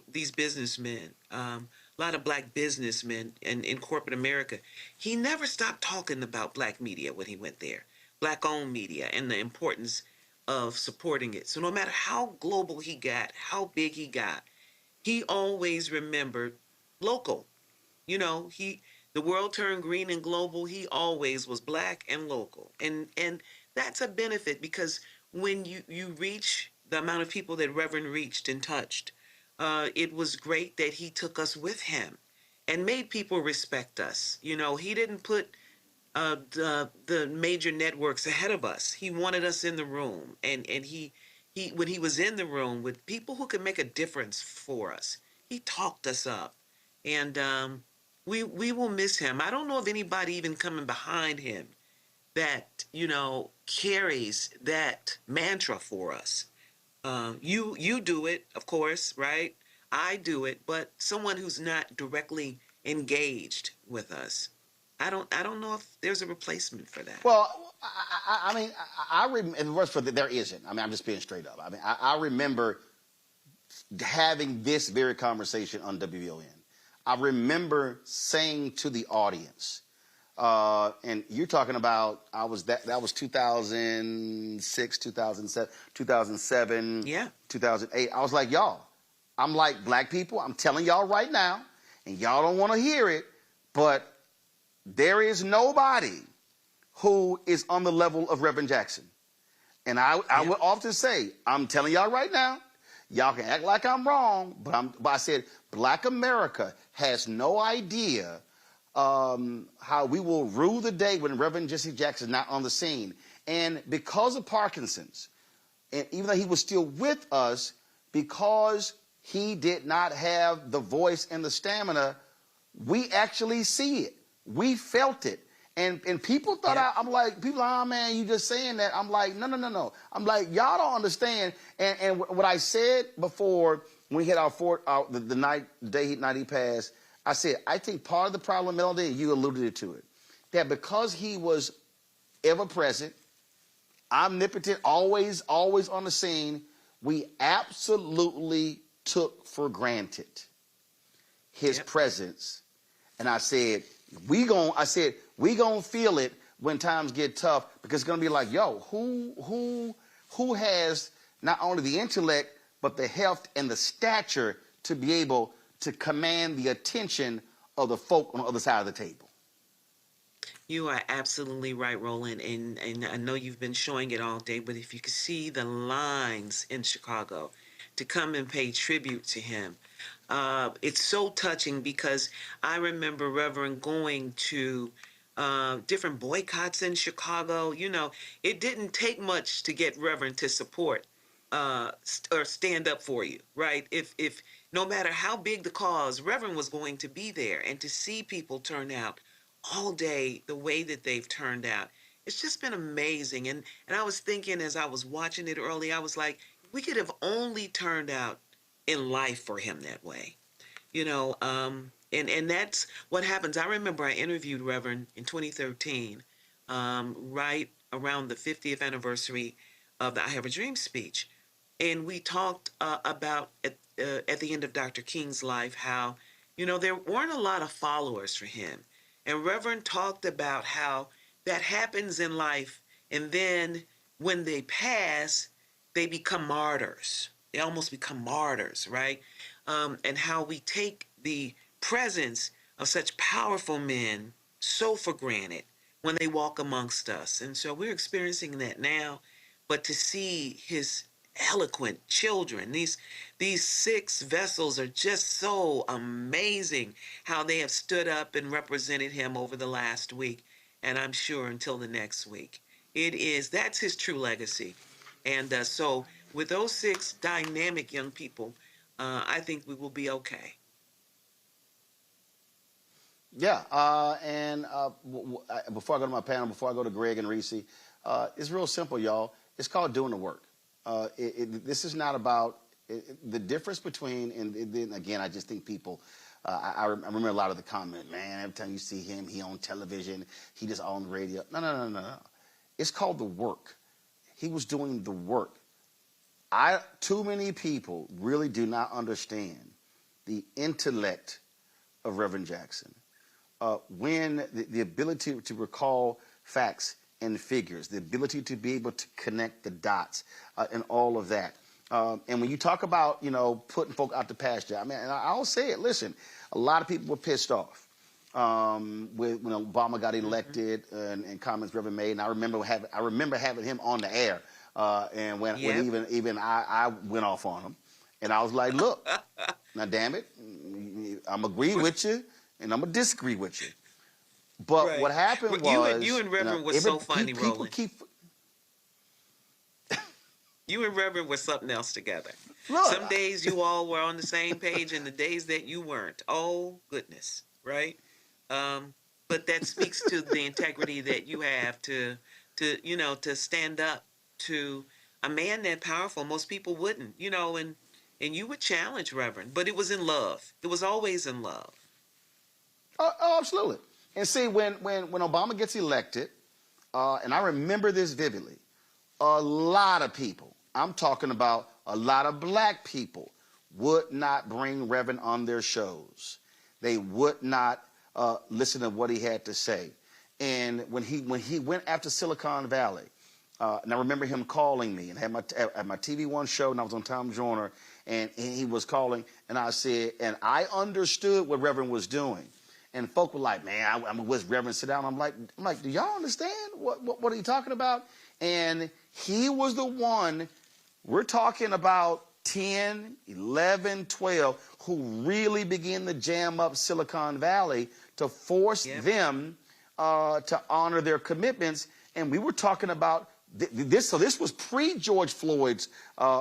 these businessmen, a lot of black businessmen in corporate America. He never stopped talking about black media when he went there, black-owned media, and the importance of supporting it. So no matter how global he got, how big he got, he always remembered local. The world turned green and global. He always was black and local. And that's a benefit because when you reach the amount of people that Reverend reached and touched, it was great that he took us with him and made people respect us. He didn't put the major networks ahead of us. He wanted us in the room, and he when he was in the room with people who could make a difference for us, he talked us up, and we will miss him. I don't know of anybody even coming behind him that carries that mantra for us. You do it, of course, right? I do it, but someone who's not directly engaged with us. I don't know if there's a replacement for that. Well, I remember, there isn't. I'm just being straight up. I remember having this very conversation on WVON. I remember saying to the audience, and you're talking about, that was 2006, 2007, yeah, 2008. I was like, y'all, I'm like, black people, I'm telling y'all right now, and y'all don't want to hear it, but there is nobody who is on the level of Reverend Jackson. And I would often say, I'm telling y'all right now, y'all can act like I'm wrong, but I said, black America has no idea how we will rue the day when Reverend Jesse Jackson is not on the scene. And because of Parkinson's, and even though he was still with us, because he did not have the voice and the stamina, we actually see it. We felt it. And people thought, I'm like, people, oh man, you just saying that. I'm like, no. I'm like, y'all don't understand. And what I said before, when we hit the night he passed, I said, I think part of the problem, Melody, you alluded to it, that because he was ever present, omnipotent, always on the scene, we absolutely took for granted his presence. And I said, we gonna feel it when times get tough, because it's gonna be like, yo, who has not only the intellect but the health and the stature to be able to command the attention of the folk on the other side of the table. You are absolutely right, Roland, and I know you've been showing it all day, but if you could see the lines in Chicago to come and pay tribute to him, it's so touching, because I remember Reverend going to different boycotts in Chicago. It didn't take much to get Reverend to support or stand up for you, right? If no matter how big the cause, Reverend was going to be there, and to see people turn out all day the way that they've turned out, it's just been amazing. And I was thinking as I was watching it early, I was like, we could have only turned out in life for him that way, and that's what happens. I remember I interviewed Reverend in 2013, right around the 50th anniversary of the I Have a Dream speech. And we talked about at the end of Dr. King's life how, there weren't a lot of followers for him. And Reverend talked about how that happens in life. And then when they pass, they become martyrs. They almost become martyrs, right? And how we take the presence of such powerful men so for granted when they walk amongst us. And so we're experiencing that now. But to see his eloquent children, these 6 vessels are just so amazing how they have stood up and represented him over the last week. And I'm sure until the next week. That's his true legacy. And so with those 6 dynamic young people, I think we will be okay. Yeah, and before I go to my panel, before I go to Greg and Reese, it's real simple, y'all. It's called doing the work. This is not about the difference between, and then again, I just think people, I remember a lot of the comment, man, every time you see him, he on television, he just on the radio. No. It's called the work. He was doing the work. Too many people really do not understand the intellect of Reverend Jackson. When the ability to recall facts and figures, the ability to be able to connect the dots and all of that. And when you talk about, putting folk out to pasture, I mean, and I'll say it, listen, a lot of people were pissed off when Obama got elected and comments Reverend made. And I remember having him on the air. And when even I went off on him. And I was like, look, now damn it, I'm agree with you. And I'm going to disagree with you. But what happened was... You and Reverend were so funny, Roland. Keep... You and Reverend were something else together. Look, some days you all were on the same page and the days that you weren't. Oh, goodness, right? But that speaks to the integrity that you have to stand up to a man that powerful. Most people wouldn't, and you would challenge Reverend. But it was in love. It was always in love. Oh, absolutely. And see, when Obama gets elected, and I remember this vividly, a lot of people, I'm talking about a lot of black people, would not bring Reverend on their shows. They would not listen to what he had to say. And when he went after Silicon Valley, and I remember him calling me and had my TV One show, and I was on Tom Joyner, and he was calling, and I said, and I understood what Reverend was doing. And folk were like, man, I'm with Reverend, sit down. I'm like, do y'all understand what are you talking about? And he was the one, we're talking about 10, 11, 12, who really began to jam up Silicon Valley to force them to honor their commitments. And we were talking about this. So this was pre-George Floyd's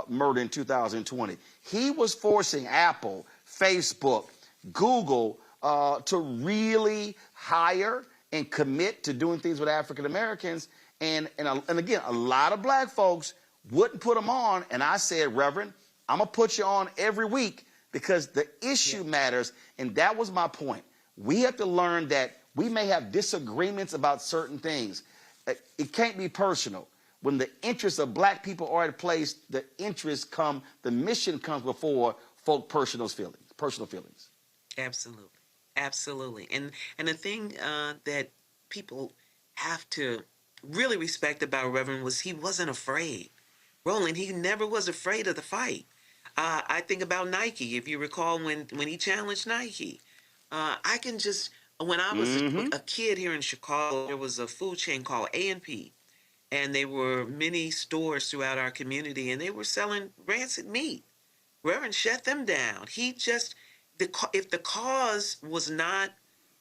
murder in 2020. He was forcing Apple, Facebook, Google, to really hire and commit to doing things with African Americans. And again, a lot of black folks wouldn't put them on. And I said, Reverend, I'm going to put you on every week because the issue matters. And that was my point. We have to learn that we may have disagreements about certain things. It can't be personal. When the interests of black people are at place, the mission comes before folk personal feelings. Absolutely. And the thing that people have to really respect about Reverend was he wasn't afraid. Roland, he never was afraid of the fight. I think about Nike. If you recall when he challenged Nike, I can just, when I was a kid here in Chicago, there was a food chain called A&P, and there were many stores throughout our community, and they were selling rancid meat. Reverend shut them down. He just, if the cause was not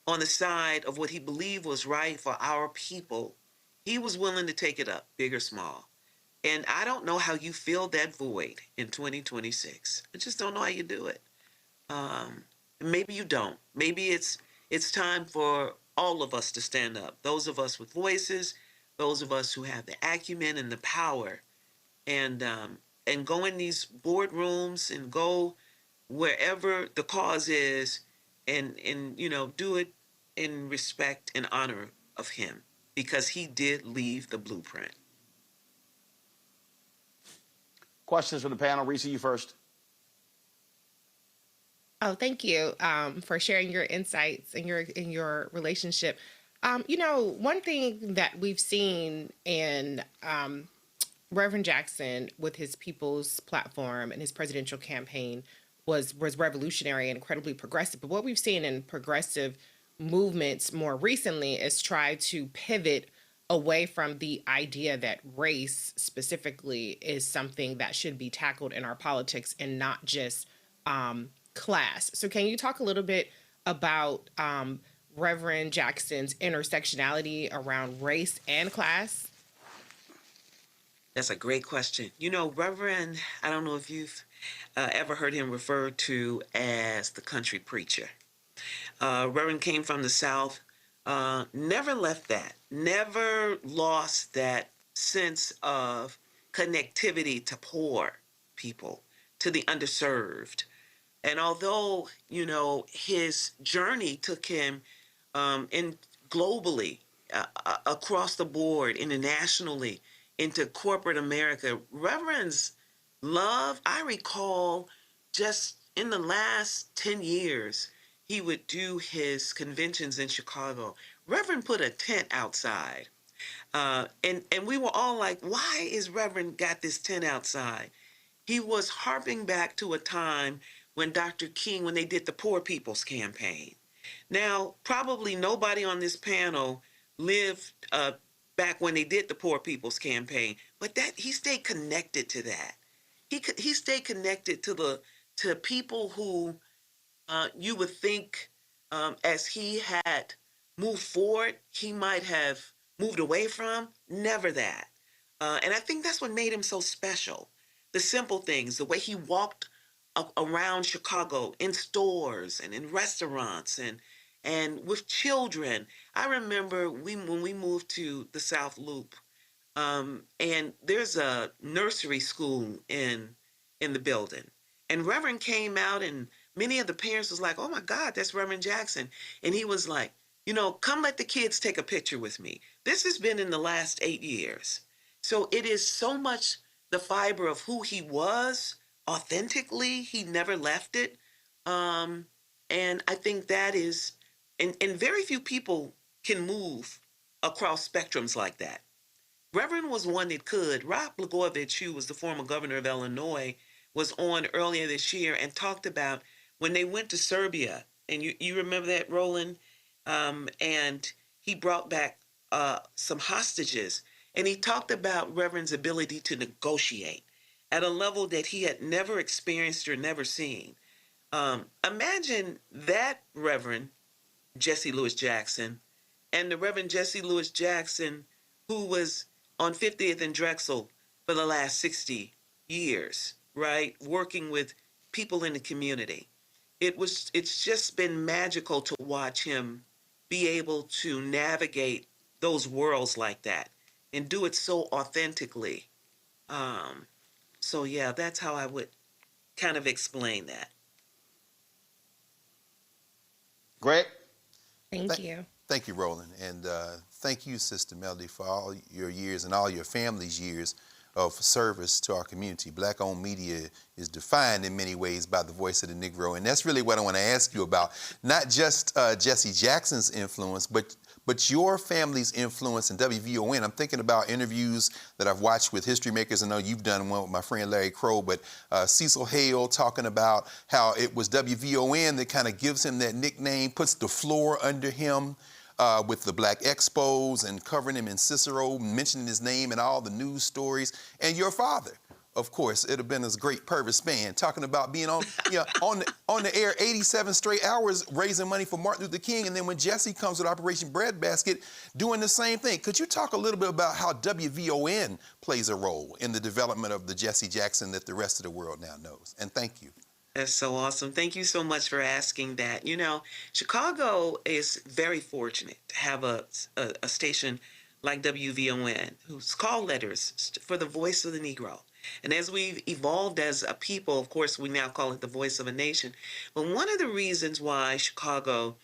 on the side of what he believed was right for our people, he was willing to take it up, big or small. And I don't know how you fill that void in 2026. I just don't know how you do it. Maybe you don't. Maybe it's time for all of us to stand up. Those of us with voices, those of us who have the acumen and the power, and go in these boardrooms and go wherever the cause is, and do it in respect and honor of him, because he did leave the blueprint. Questions from the panel. Reese, you first. Oh, thank you for sharing your insights and your relationship. One thing that we've seen in Reverend Jackson with his People's Platform and his presidential campaign was revolutionary and incredibly progressive. But what we've seen in progressive movements more recently is try to pivot away from the idea that race specifically is something that should be tackled in our politics and not just class. So can you talk a little bit about Reverend Jackson's intersectionality around race and class? That's a great question. Reverend, I don't know if you've ever heard him referred to as the country preacher. Reverend came from the South, never left that, never lost that sense of connectivity to poor people, to the underserved. And although, his journey took him in globally, across the board, internationally, into corporate America, Reverend's love, I recall just in the last 10 years, he would do his conventions in Chicago. Reverend put a tent outside. And we were all like, why is Reverend got this tent outside? He was harping back to a time when Dr. King, when they did the Poor People's Campaign. Now, probably nobody on this panel lived back when they did the Poor People's Campaign, but that he stayed connected to that. He stayed connected to people who you would think as he had moved forward, he might have moved away from. Never that. And I think that's what made him so special. The simple things, the way he walked around Chicago in stores and in restaurants and with children. I remember when we moved to the South Loop, and there's a nursery school in the building. And Reverend came out, and many of the parents was like, oh my God, that's Reverend Jackson. And he was like, come let the kids take a picture with me. This has been in the last 8 years. So it is so much the fiber of who he was authentically. He never left it. And I think that is, and very few people can move across spectrums like that. Reverend was one that could. Rob Blagojevich, who was the former governor of Illinois, was on earlier this year and talked about when they went to Serbia. And you remember that, Roland? And he brought back some hostages. And he talked about Reverend's ability to negotiate at a level that he had never experienced or never seen. Imagine that Reverend Jesse Louis Jackson and the Reverend Jesse Louis Jackson who was on 50th and Drexel for the last 60 years, right? Working with people in the community. It's just been magical to watch him be able to navigate those worlds like that and do it so authentically. So yeah, that's how I would kind of explain that. Great. Thank you. Thank you, Roland. And thank you, Sister Melody, for all your years and all your family's years of service to our community. Black-owned media is defined in many ways by the voice of the Negro. And that's really what I want to ask you about. Not just Jesse Jackson's influence, but your family's influence in WVON. I'm thinking about interviews that I've watched with history makers. I know you've done one with my friend Larry Crow, but Cecil Hale talking about how it was WVON that kind of gives him that nickname, puts the floor under him with the Black Expos and covering him in Cicero, mentioning his name in all the news stories. And your father, of course, it'd have been this great Purvis fan talking about being on, on the air 87 straight hours raising money for Martin Luther King. And then when Jesse comes with Operation Breadbasket, doing the same thing. Could you talk a little bit about how WVON plays a role in the development of the Jesse Jackson that the rest of the world now knows? And thank you. That's so awesome. Thank you so much for asking that. Chicago is very fortunate to have a station like WVON, whose call letters for the voice of the Negro. And as we've evolved as a people, of course, we now call it the voice of a nation. But one of the reasons why Chicago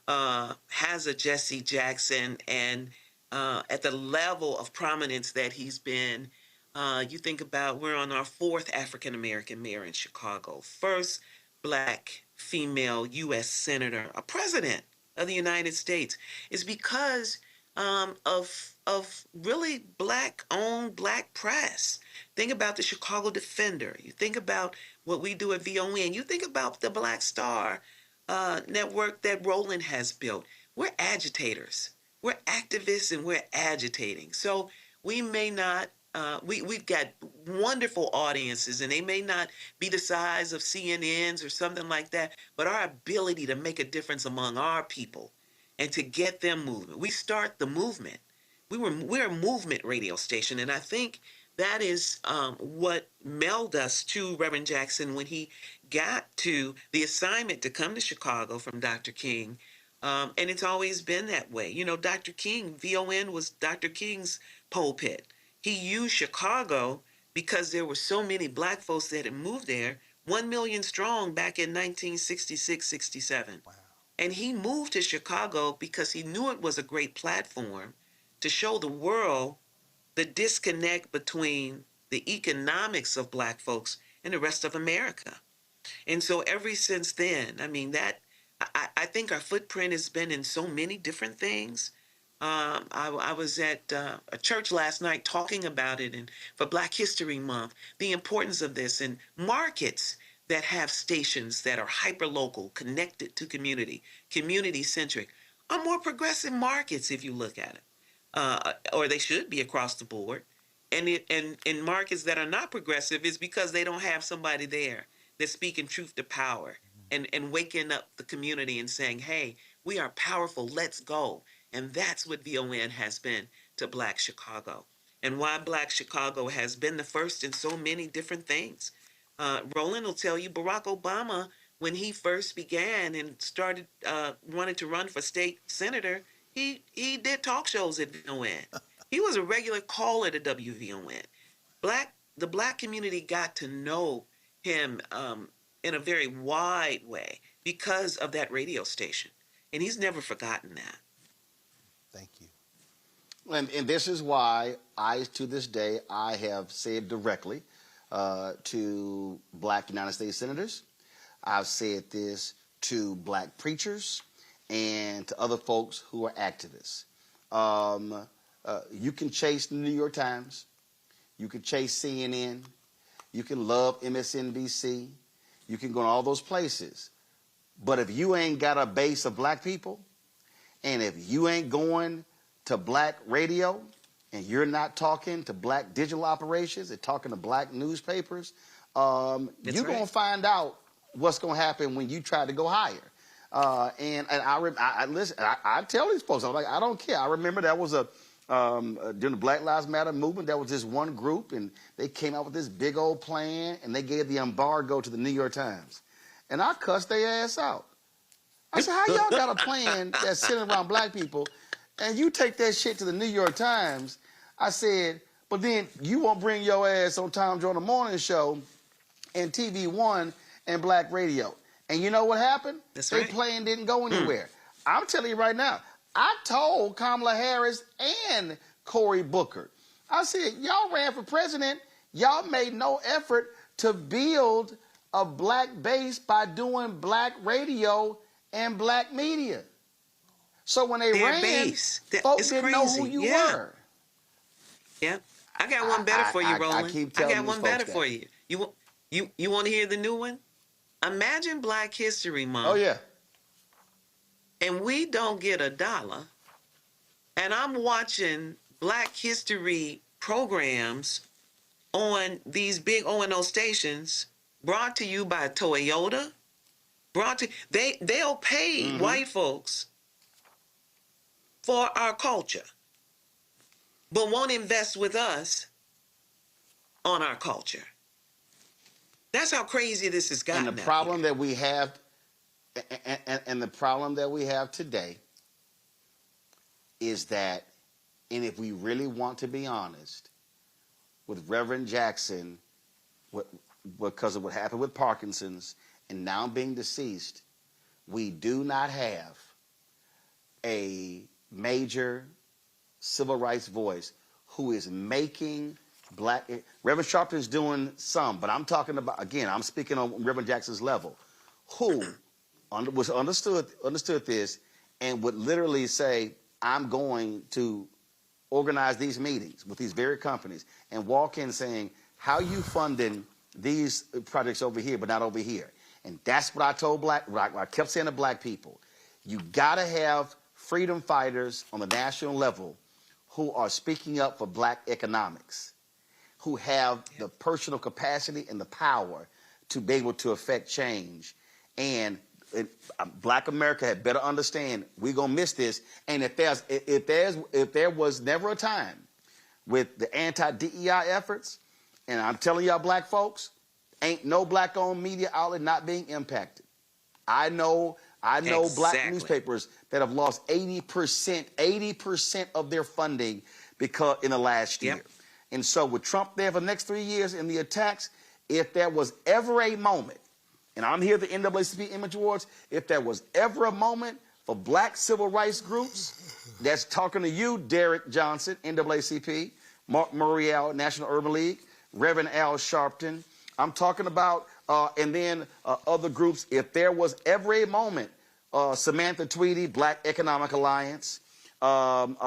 has a Jesse Jackson and at the level of prominence that he's been You think about we're on our fourth African American mayor in Chicago, first black female U.S. senator, a president of the United States. It's because of really black-owned black press. Think about the Chicago Defender. You think about what we do at VON. You think about the Black Star network that Roland has built. We're agitators. We're activists and we're agitating. So we may not, we've got wonderful audiences and they may not be the size of CNN's or something like that, but our ability to make a difference among our people and to get them moving. We start the movement. We're a movement radio station, and I think that is what melded us to Reverend Jackson when he got to the assignment to come to Chicago from Dr. King. And it's always been that way. You know, Dr. King, VON was Dr. King's pulpit. He used Chicago because there were so many black folks that had moved there, 1 million strong back in 1966, 67. Wow. And he moved to Chicago because he knew it was a great platform to show the world the disconnect between the economics of black folks and the rest of America. And so ever since then, I mean, I think our footprint has been in so many different things. I was at a church last night talking about it, and for Black History Month, the importance of this, and markets that have stations that are hyper-local, connected to community, community-centric, are more progressive markets if you look at it, or they should be across the board. And in markets that are not progressive is because they don't have somebody there that's speaking truth to power and waking up the community and saying, hey, we are powerful, let's go. And that's what VON has been to Black Chicago, and why Black Chicago has been the first in so many different things. Roland will tell you Barack Obama, when he first began and started wanting to run for state senator, he did talk shows at VON. He was a regular caller to WVON. The black community got to know him in a very wide way because of that radio station. And he's never forgotten that. Thank you. And this is why to this day, I have said directly to black United States senators. I've said this to black preachers and to other folks who are activists. You can chase the New York Times. You can chase CNN. You can love MSNBC. You can go to all those places. But if you ain't got a base of black people, and if you ain't going to black radio, and you're not talking to black digital operations and talking to black newspapers, you're going to find out what's going to happen when you try to go higher. And I listen. I tell these folks, I'm like, I don't care. I remember that was during the Black Lives Matter movement, there was this one group, and they came out with this big old plan, and they gave the embargo to the New York Times. And I cussed their ass out. I said, how y'all got a plan that's centered around black people, and you take that shit to the New York Times? I said, but then you won't bring your ass on Tom Joyner Morning Show and TV One and black radio. And you know what happened? They plan didn't go anywhere. I'm telling you right now, I told Kamala Harris and Cory Booker, I said, y'all ran for president, y'all made no effort to build a black base by doing black radio and black media. So when they ran, folks didn't know who you were. Yeah. I got one better for you, Roland. I got one better for you. You want to hear the new one? Imagine Black History Month. Oh, yeah. And we don't get $1. And I'm watching Black History programs on these big O&O stations brought to you by Toyota. They'll pay white folks for our culture, but won't invest with us on our culture. That's how crazy this has gotten. And the problem that we have, and the problem that we have today is that, and if we really want to be honest, with Reverend Jackson, because of what happened with Parkinson's and now being deceased, we do not have a major civil rights voice who is making Reverend Sharpton's doing some, but I'm talking about, again, I'm speaking on Reverend Jackson's level, who was understood this and would literally say, I'm going to organize these meetings with these very companies and walk in saying, how you funding these projects over here but not over here? And that's what I told I kept saying to black people. You got to have freedom fighters on the national level who are speaking up for black economics, who have the personal capacity and the power to be able to affect change. And black America had better understand we're gonna miss this. And if there was never a time with the anti-DEI efforts, and I'm telling y'all black folks, ain't no black-owned media outlet not being impacted. I know black newspapers that have lost 80% of their funding because in the last year. And so with Trump there for the next 3 years in the attacks, if there was ever a moment, and I'm here at the NAACP Image Awards, if there was ever a moment for black civil rights groups, that's talking to you, Derek Johnson, NAACP, Mark Murriel, National Urban League, Reverend Al Sharpton, I'm talking about, and then other groups, if there was ever a moment, Samantha Tweedy, Black Economic Alliance, Global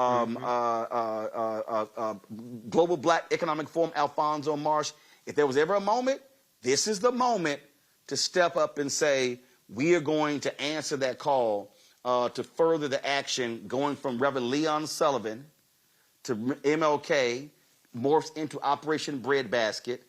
Black Economic Forum, Alfonso Marsh, if there was ever a moment, this is the moment to step up and say, we are going to answer that call to further the action going from Reverend Leon Sullivan to MLK, morphs into Operation Breadbasket,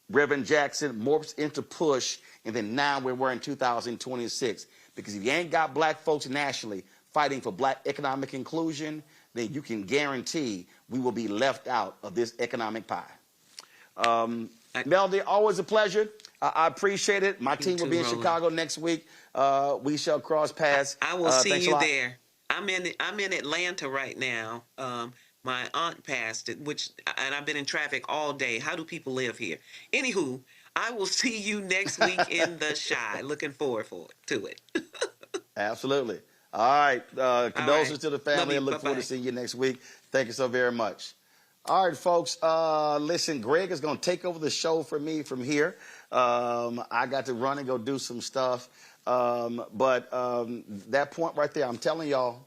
Reverend Jackson morphs into Push, and then now we're in 2026. Because if you ain't got black folks nationally fighting for black economic inclusion, then you can guarantee we will be left out of this economic pie. Melody, always a pleasure. I appreciate it. My team will be in Chicago next week. We shall cross paths. I will see you there. I'm in Atlanta right now. My aunt passed it, and I've been in traffic all day. How do people live here? Anywho, I will see you next week in the Chi. Looking forward to it. Absolutely. All right. Condolences to the family. I look forward to seeing you next week. Thank you so very much. All right, folks. Listen, Greg is going to take over the show for me from here. I got to run and go do some stuff. But that point right there, I'm telling y'all,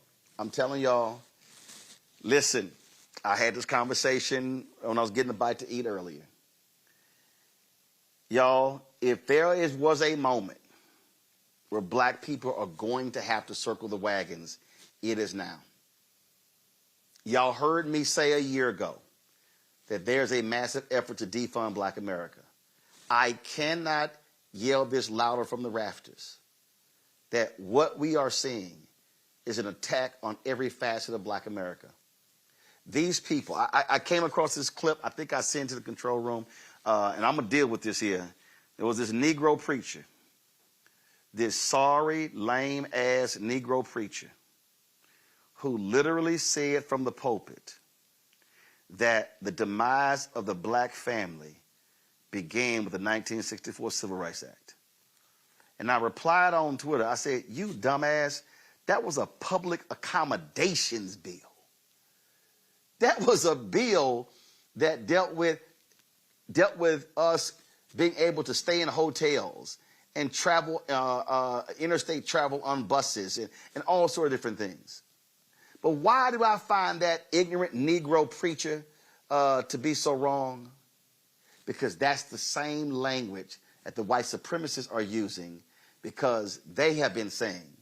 listen, I had this conversation when I was getting a bite to eat earlier. Y'all, if there was a moment where black people are going to have to circle the wagons, it is now. Y'all heard me say a year ago that there's a massive effort to defund black America. I cannot yell this louder from the rafters that what we are seeing is an attack on every facet of black America. These people, I came across this clip, I think I sent it to the control room, and I'm going to deal with this here. There was this Negro preacher, this sorry, lame-ass Negro preacher who literally said from the pulpit that the demise of the black family began with the 1964 Civil Rights Act. And I replied on Twitter, I said, you dumbass, that was a public accommodations bill. That was a bill that dealt with us being able to stay in hotels and travel, interstate travel on buses and all sorts of different things. But why do I find that ignorant Negro preacher to be so wrong? Because that's the same language that the white supremacists are using, because they have been saying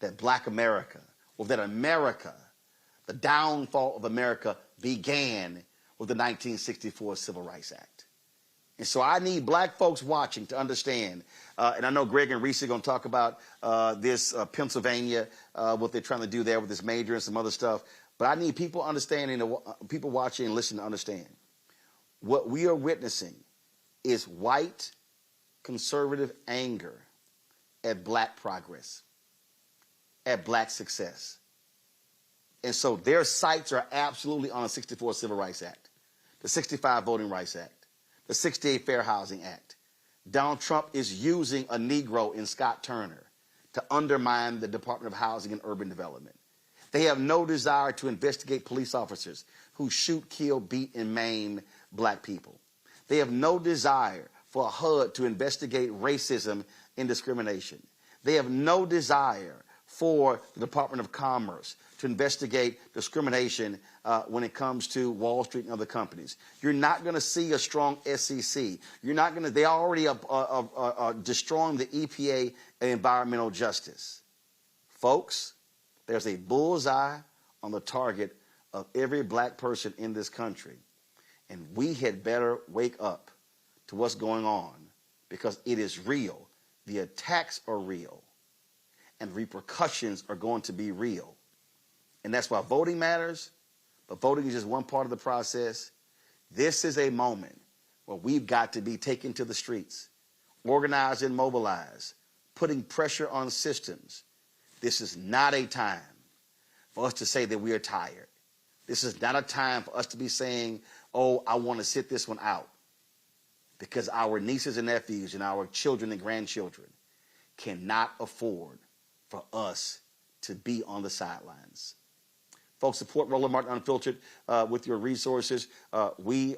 that black America, or that America, the downfall of America began with the 1964 Civil Rights Act. And so I need black folks watching to understand, and I know Greg and Reese are going to talk about this Pennsylvania, what they're trying to do there with this major and some other stuff, but I need people understanding, people watching and listening to understand. What we are witnessing is white conservative anger at black progress, at black success. And so their sights are absolutely on the 64 Civil Rights Act, the 65 Voting Rights Act, the 68 Fair Housing Act. Donald Trump is using a Negro in Scott Turner to undermine the Department of Housing and Urban Development. They have no desire to investigate police officers who shoot, kill, beat, and maim black people. They have no desire for HUD to investigate racism and discrimination. They have no desire for the Department of Commerce to investigate discrimination when it comes to Wall Street and other companies. You're not going to see a strong SEC. You're not going to, they already are destroying the EPA and environmental justice. Folks, there's a bullseye on the target of every black person in this country. And we had better wake up to what's going on, because it is real. The attacks are real. And repercussions are going to be real. And that's why voting matters, but voting is just one part of the process. This is a moment where we've got to be taken to the streets, organized and mobilized, putting pressure on systems. This is not a time for us to say that we are tired. This is not a time for us to be saying, oh, I want to sit this one out. Because our nieces and nephews and our children and grandchildren cannot afford for us to be on the sidelines. Folks, support Roland Martin Unfiltered with your resources. We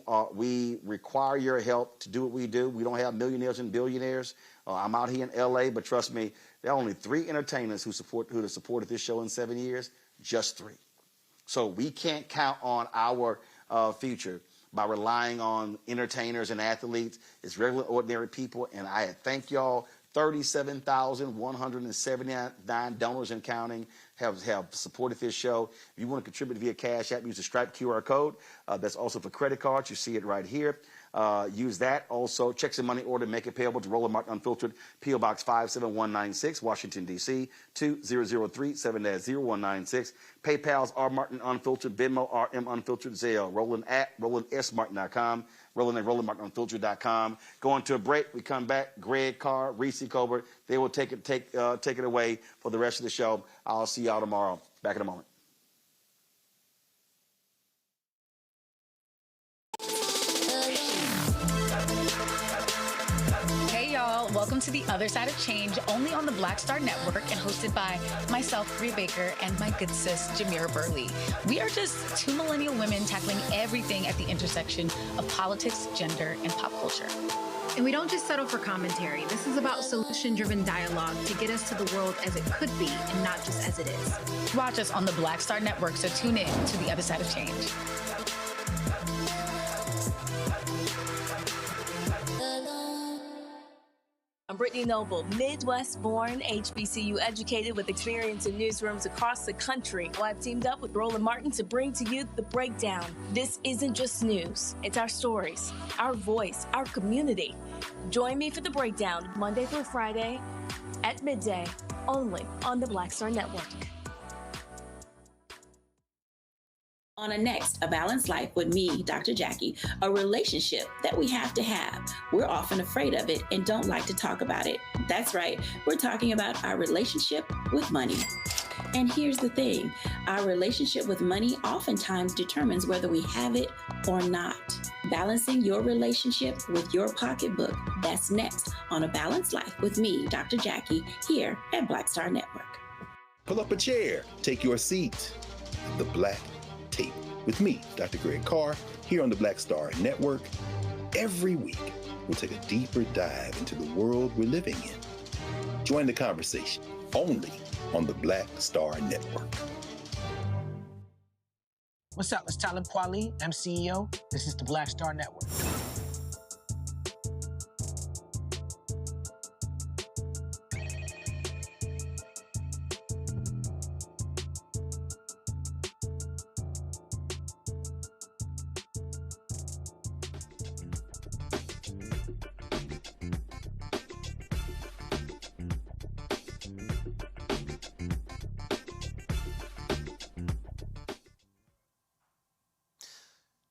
require your help to do what we do. We don't have millionaires and billionaires. I'm out here in LA, but trust me, there are only 3 entertainers who have supported this show in 7 years, just 3. So we can't count on our future by relying on entertainers and athletes. It's regular, ordinary people, and I thank y'all. 37,179 donors and counting have supported this show. If you want to contribute via Cash App, use the Stripe QR code. That's also for credit cards. You see it right here. Use that. Also, checks and money order, make it payable to Roland Martin Unfiltered, P.O. Box 57196, Washington, D.C., 20037-0196. PayPal's R. Martin Unfiltered, Venmo RM Unfiltered, Zelle, RolandSMartin.com, Roland at RolandMartinUnfiltered.com. Going to a break. We come back. Greg Carr, Reese Colbert, they will take it away for the rest of the show. I'll see y'all tomorrow. Back in a moment. Hey y'all, welcome to The Other Side of Change, only on the Black Star Network and hosted by myself, Bree Baker, and my good sis, Jameer Burley. We are just 2 millennial women tackling everything at the intersection of politics, gender, and pop culture. And we don't just settle for commentary. This is about solution-driven dialogue to get us to the world as it could be and not just as it is. Watch us on the Black Star Network, so tune in to The Other Side of Change. I'm Brittany Noble, Midwest-born, HBCU educated with experience in newsrooms across the country. Well, I've teamed up with Roland Martin to bring to you The Breakdown. This isn't just news. It's our stories, our voice, our community. Join me for The Breakdown, Monday through Friday at midday, only on the Black Star Network. On next, A Balanced Life with me, Dr. Jackie, a relationship that we have to have. We're often afraid of it and don't like to talk about it. That's right, we're talking about our relationship with money. And here's the thing, our relationship with money oftentimes determines whether we have it or not. Balancing your relationship with your pocketbook, that's next on A Balanced Life with me, Dr. Jackie, here at Black Star Network. Pull up a chair, take your seat. The Black Tape with me, Dr. Greg Carr, here on the Black Star Network. Every week, we'll take a deeper dive into the world we're living in. Join the conversation only on the Black Star Network. What's up? It's Talib Kweli. I'm CEO. This is the Black Star Network.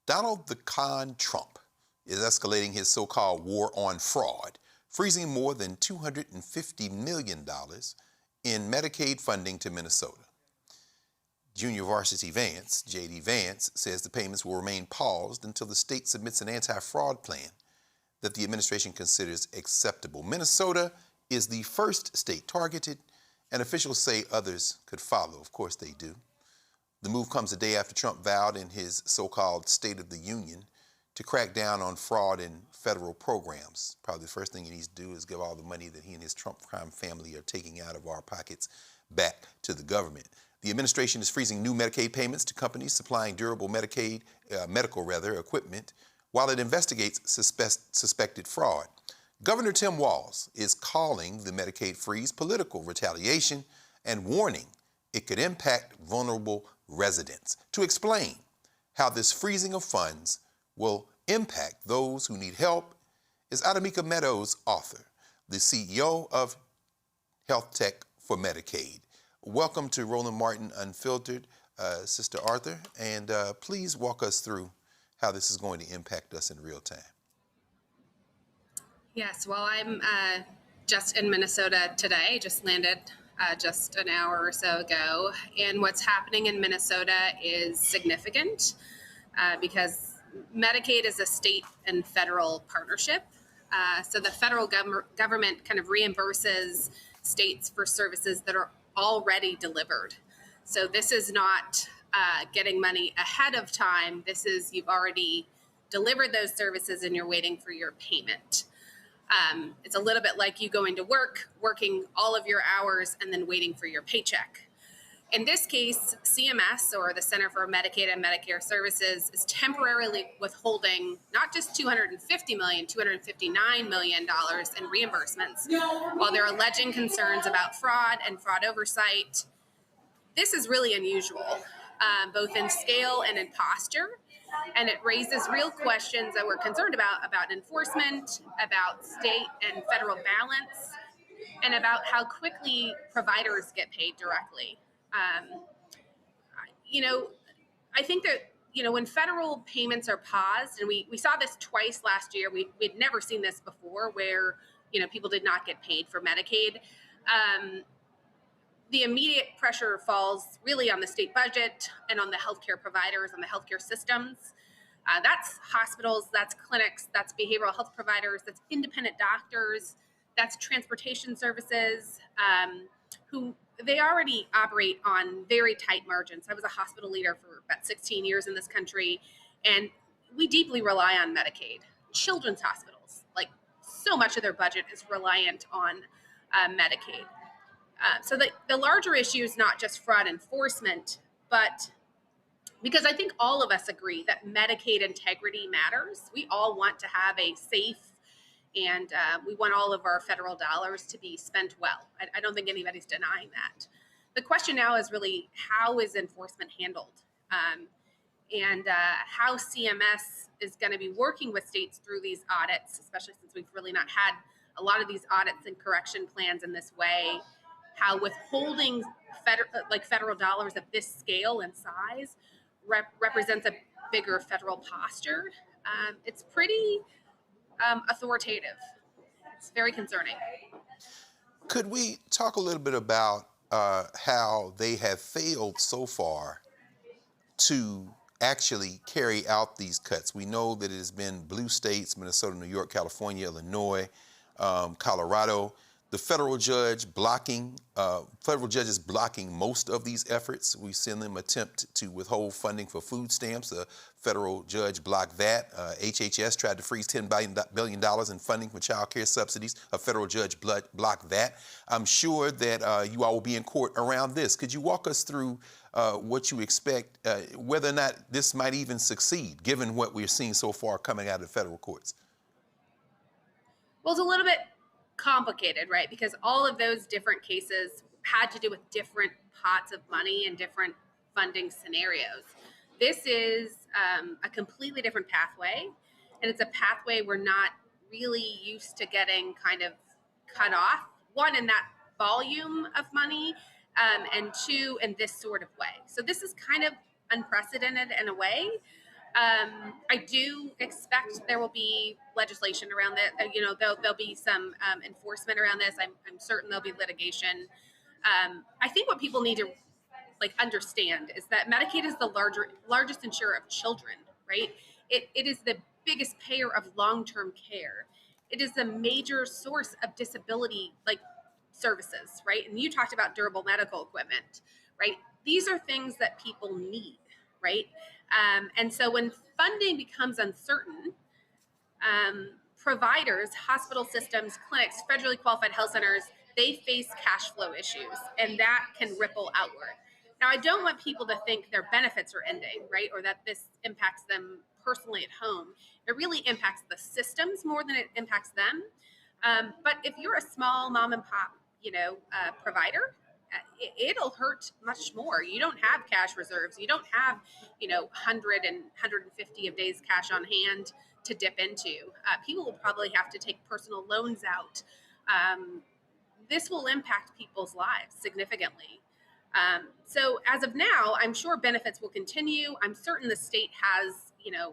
Donald the Con Trump is escalating his so-called war on fraud, freezing more than $250 million in Medicaid funding to Minnesota. Junior Varsity Vance, J.D. Vance, says the payments will remain paused until the state submits an anti-fraud plan that the administration considers acceptable. Minnesota is the first state targeted, and officials say others could follow. Of course they do. The move comes a day after Trump vowed in his so-called State of the Union to crack down on fraud in federal programs. Probably the first thing he needs to do is give all the money that he and his Trump crime family are taking out of our pockets back to the government. The administration is freezing new Medicaid payments to companies supplying durable medical equipment while it investigates suspected fraud. Governor Tim Walz is calling the Medicaid freeze political retaliation and warning it could impact vulnerable residents. To explain how this freezing of funds will impact those who need help is Adamika Meadows, author, the CEO of Health Tech for Medicaid. Welcome to Roland Martin Unfiltered, Sister Arthur, and please walk us through how this is going to impact us in real time. Yes, well, I'm just in Minnesota today, just landed just an hour or so ago. And what's happening in Minnesota is significant because Medicaid is a state and federal partnership. So the federal government kind of reimburses states for services that are already delivered. So this is not getting money ahead of time. This is you've already delivered those services and you're waiting for your payment. It's a little bit like you going to work, working all of your hours, and then waiting for your paycheck. In this case, CMS, or the Center for Medicaid and Medicare Services, is temporarily withholding not just $259 million in reimbursements, while they're alleging concerns about fraud and fraud oversight. This is really unusual, both in scale and in posture. And it raises real questions that we're concerned about enforcement, about state and federal balance, and about how quickly providers get paid directly. I think that, when federal payments are paused, and we saw this twice last year, we'd never seen this before where, people did not get paid for Medicaid. The immediate pressure falls really on the state budget and on the healthcare providers, on the healthcare systems. That's hospitals, that's clinics, that's behavioral health providers, that's independent doctors, that's transportation services, who they already operate on very tight margins. I was a hospital leader for about 16 years in this country, and we deeply rely on Medicaid. Children's hospitals, like so much of their budget is reliant on Medicaid. So the larger issue is not just fraud enforcement, but because I think all of us agree that Medicaid integrity matters. We all want to have a safe and we want all of our federal dollars to be spent well. I don't think anybody's denying that. The question now is really how is enforcement handled and how CMS is going to be working with states through these audits, especially since we've really not had a lot of these audits and correction plans in this way. How withholding federal dollars of this scale and size represents a bigger federal posture. It's pretty authoritative. It's very concerning. Could we talk a little bit about how they have failed so far to actually carry out these cuts? We know that it has been blue states, Minnesota, New York, California, Illinois, Colorado. The federal judges blocking most of these efforts. We've seen them attempt to withhold funding for food stamps. A federal judge blocked that. HHS tried to freeze $10 billion in funding for child care subsidies. A federal judge blocked that. I'm sure that you all will be in court around this. Could you walk us through what you expect, whether or not this might even succeed, given what we're seeing so far coming out of the federal courts? Well, it's a little bit complicated, right? Because all of those different cases had to do with different pots of money and different funding scenarios. This is a completely different pathway, and it's a pathway we're not really used to getting kind of cut off. One, in that volume of money, and two, in this sort of way. So this is kind of unprecedented in a way. I do expect there will be legislation around that. There'll be some enforcement around this. I'm certain there'll be litigation. I think what people need to understand is that Medicaid is the largest insurer of children, right? It is the biggest payer of long-term care. It is a major source of disability services, right? And you talked about durable medical equipment, right? these are things that people need, right? And so when funding becomes uncertain, providers, hospital systems, clinics, federally qualified health centers, they face cash flow issues, and that can ripple outward. Now, I don't want people to think their benefits are ending, right? Or that this impacts them personally at home. It really impacts the systems more than it impacts them. But if you're a small mom and pop, provider, it'll hurt much more. You don't have cash reserves. You don't have, 100 and 150 of days cash on hand to dip into. People will probably have to take personal loans out. This will impact people's lives significantly. So as of now, I'm sure benefits will continue. I'm certain the state has,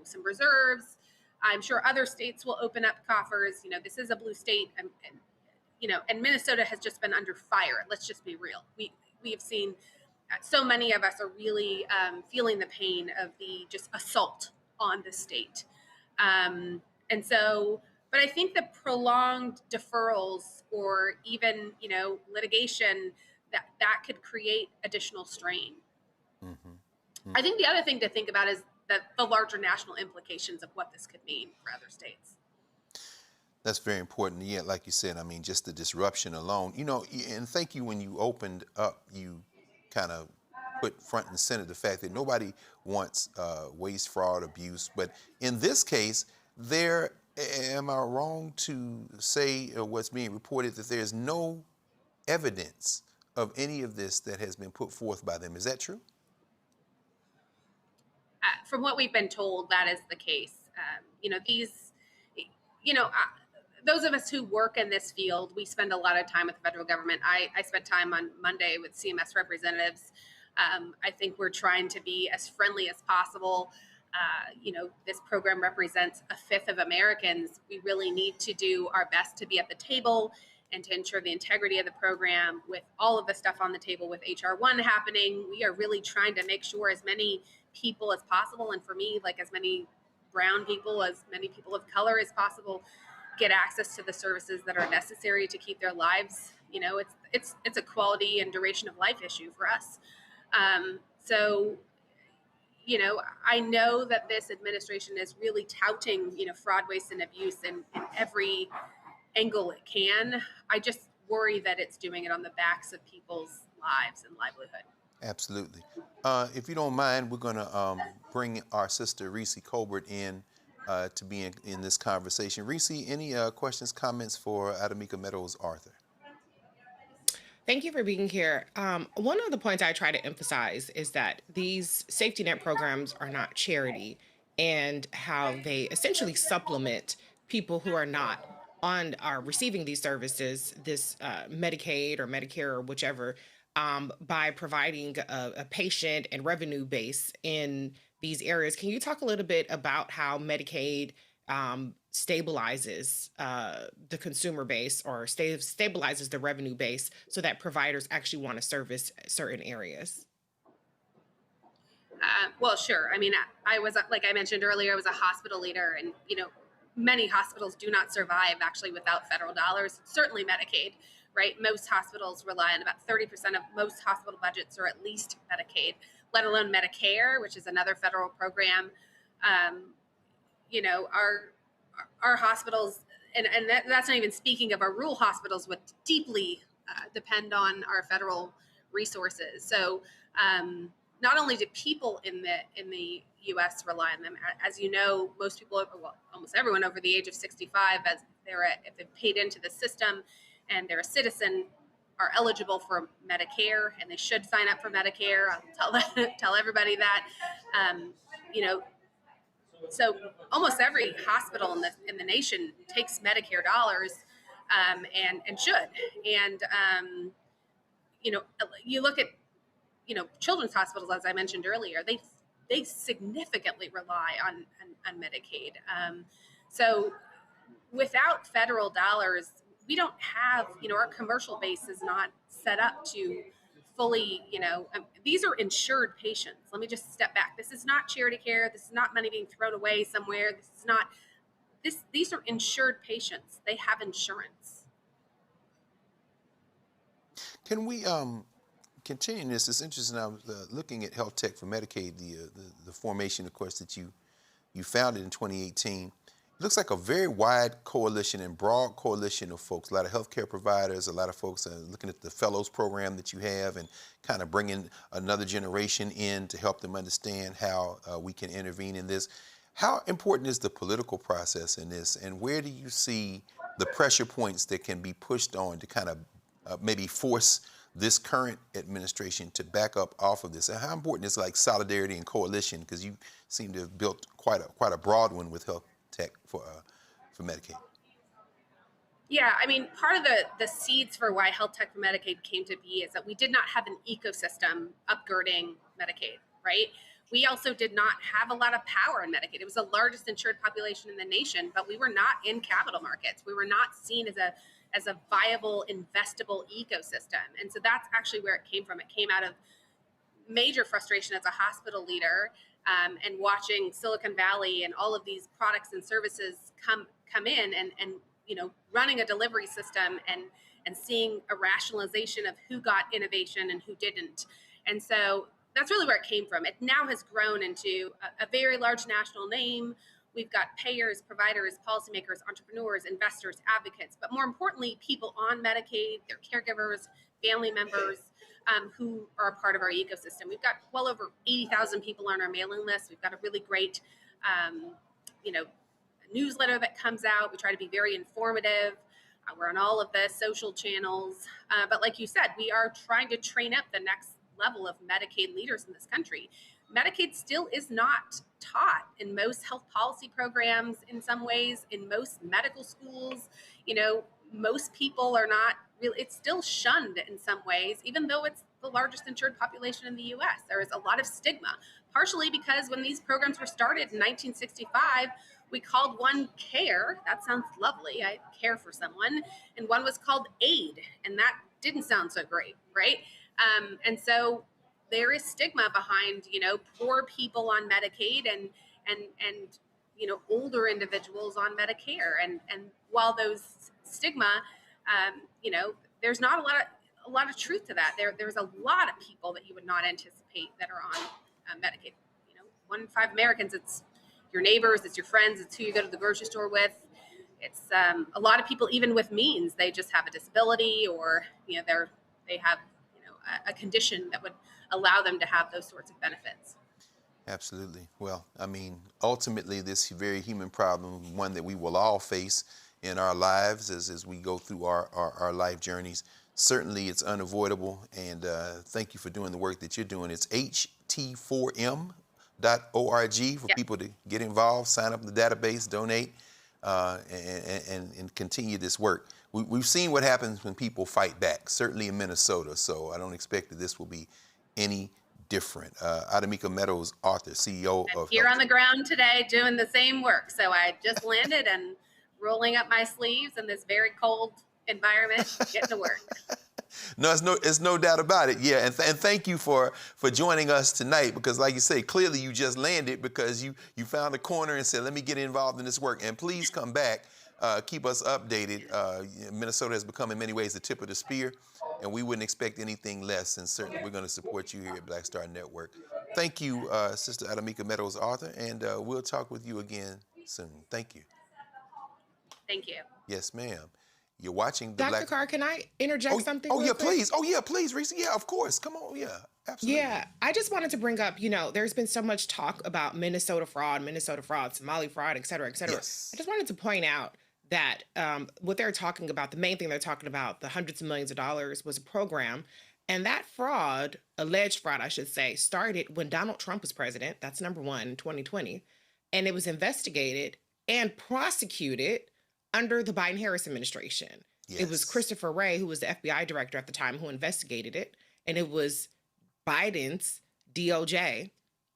some reserves. I'm sure other states will open up coffers. This is a blue state, and Minnesota has just been under fire. Let's just be real. We have seen so many of us are really feeling the pain of the just assault on the state. But I think the prolonged deferrals or even, litigation, that could create additional strain. I think the other thing to think about is the larger national implications of what this could mean for other states. That's very important. Yeah, like you said, I mean, just the disruption alone, and thank you when you opened up, you kind of put front and center the fact that nobody wants waste, fraud, abuse. But in this case, am I wrong to say what's being reported that there's no evidence of any of this that has been put forth by them? Is that true? From what we've been told, that is the case. Those of us who work in this field, we spend a lot of time with the federal government. I spent time on Monday with CMS representatives. I think we're trying to be as friendly as possible. This program represents a fifth of Americans. We really need to do our best to be at the table and to ensure the integrity of the program. With all of the stuff on the table with HR 1 happening, we are really trying to make sure as many people as possible, and for me, like as many brown people, as many people of color as possible, get access to the services that are necessary to keep their lives. It's a quality and duration of life issue for us. I know that this administration is really touting, fraud, waste, and abuse in every angle it can. I just worry that it's doing it on the backs of people's lives and livelihood. Absolutely. If you don't mind, we're going to bring our sister Reese Colbert in to be in this conversation. Reese, any questions, comments for Adamika Meadows Arthur? Thank you for being here. One of the points I try to emphasize is that these safety net programs are not charity, and how they essentially supplement people who are not are receiving these services, this Medicaid or Medicare or whichever, by providing a patient and revenue base in these areas. Can you talk a little bit about how Medicaid stabilizes the consumer base or stabilizes the revenue base so that providers actually want to service certain areas? Well, sure. I mean, I was, like I mentioned earlier, I was a hospital leader, and, many hospitals do not survive actually without federal dollars, certainly Medicaid, right? Most hospitals rely on about 30% of most hospital budgets or at least Medicaid, let alone Medicare, which is another federal program. Our hospitals, and that's not even speaking of our rural hospitals, would deeply depend on our federal resources. So not only do people in the U.S. rely on them, as you know, most people, well, almost everyone over the age of 65, as if they've paid into the system and they're a citizen, are eligible for Medicare, and they should sign up for Medicare. I'll tell everybody that. So almost every hospital in the nation takes Medicare dollars, and should. And you look at children's hospitals, as I mentioned earlier, they significantly rely on Medicaid. So without federal dollars, we don't have, our commercial base is not set up to fully, these are insured patients. Let me just step back. This is not charity care. This is not money being thrown away somewhere. These are insured patients. They have insurance. Can we continuing this, it's interesting. I was looking at Health Tech for Medicaid, the formation, of course, that you founded in 2018. It looks like a very wide coalition and broad coalition of folks, a lot of healthcare providers, a lot of folks looking at the fellows program that you have and kind of bringing another generation in to help them understand how we can intervene in this. How important is the political process in this, and where do you see the pressure points that can be pushed on to kind of maybe force this current administration to back up off of this? And how important is like solidarity and coalition, because you seem to have built quite a broad one with Health Tech for Medicaid? Yeah, I mean, part of the seeds for why Health Tech for Medicaid came to be is that we did not have an ecosystem upgirding Medicaid, right? We also did not have a lot of power in Medicaid. It was the largest insured population in the nation, but we were not in capital markets. We were not seen as a viable, investable ecosystem. And so that's actually where it came from. It came out of major frustration as a hospital leader, and watching Silicon Valley and all of these products and services come in and running a delivery system and seeing a rationalization of who got innovation and who didn't. And so that's really where it came from. It now has grown into a very large national name. We've got payers, providers, policymakers, entrepreneurs, investors, advocates, but more importantly, people on Medicaid, their caregivers, family members, who are a part of our ecosystem. We've got well over 80,000 people on our mailing list. We've got a really great, newsletter that comes out. We try to be very informative. We're on all of the social channels. But like you said, we are trying to train up the next level of Medicaid leaders in this country. Medicaid still is not taught in most health policy programs in some ways, in most medical schools. Most people are not really, it's still shunned in some ways, even though it's the largest insured population in the US. There is a lot of stigma, partially because when these programs were started in 1965, we called one care. That sounds lovely. I care for someone. And one was called aid. And that didn't sound so great, right? And so there is stigma behind, poor people on Medicaid and older individuals on Medicare. And while those stigma, there's not a lot of truth to that. There's a lot of people that you would not anticipate that are on Medicaid. 1 in 5 Americans, it's your neighbors, it's your friends, it's who you go to the grocery store with. It's a lot of people, even with means, they just have a disability or they have a condition that would allow them to have those sorts of benefits. Absolutely. Well, I mean, ultimately, this very human problem, one that we will all face in our lives as we go through our life journeys. Certainly, it's unavoidable, and thank you for doing the work that you're doing. It's ht4m.org for people to get involved, sign up in the database, donate, and continue this work. We've seen what happens when people fight back, certainly in Minnesota, so I don't expect that this will be any different. Adamika Meadows, author, CEO of Here on the ground today doing the same work. So I just landed and rolling up my sleeves in this very cold environment, getting to work. No, it's no doubt about it. Yeah, and thank you for joining us tonight, because like you say, clearly you just landed because you found a corner and said, let me get involved in this work. And please come back. Keep us updated. Minnesota has become in many ways the tip of the spear, and we wouldn't expect anything less. And certainly we're going to support you here at Black Star Network. Thank you, Sister Adamika Meadows, author, and we'll talk with you again soon. Thank you. Thank you. Yes, ma'am. You're watching Dr. Carr, can I interject something? Oh, yeah, please. Oh, yeah, please, Reese. Yeah, of course. Come on. Yeah, absolutely. Yeah, I just wanted to bring up, there's been so much talk about Minnesota fraud, Somali fraud, et cetera, et cetera. Yes. I just wanted to point out that what they're talking about, the main thing they're talking about, the hundreds of millions of dollars, was a program. And that fraud, alleged fraud, I should say, started when Donald Trump was president. That's number one, in 2020. And it was investigated and prosecuted under the Biden-Harris administration. Yes. It was Christopher Wray, who was the FBI director at the time, who investigated it. And it was Biden's DOJ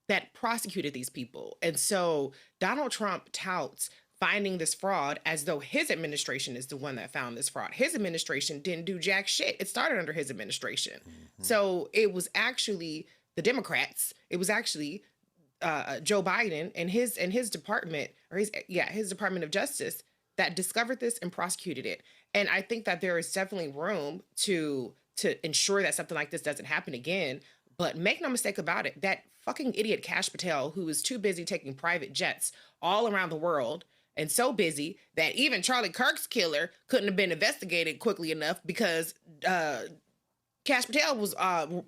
that prosecuted these people. And so Donald Trump touts finding this fraud as though his administration is the one that found this fraud. His administration didn't do jack shit. It started under his administration. Mm-hmm. So it was actually the Democrats. It was actually Joe Biden and his department, or his Department of Justice, that discovered this and prosecuted it. And I think that there is definitely room to to ensure that something like this doesn't happen again. But make no mistake about it, that fucking idiot Kash Patel, who is too busy taking private jets all around the world, and so busy that even Charlie Kirk's killer couldn't have been investigated quickly enough because Kash Patel was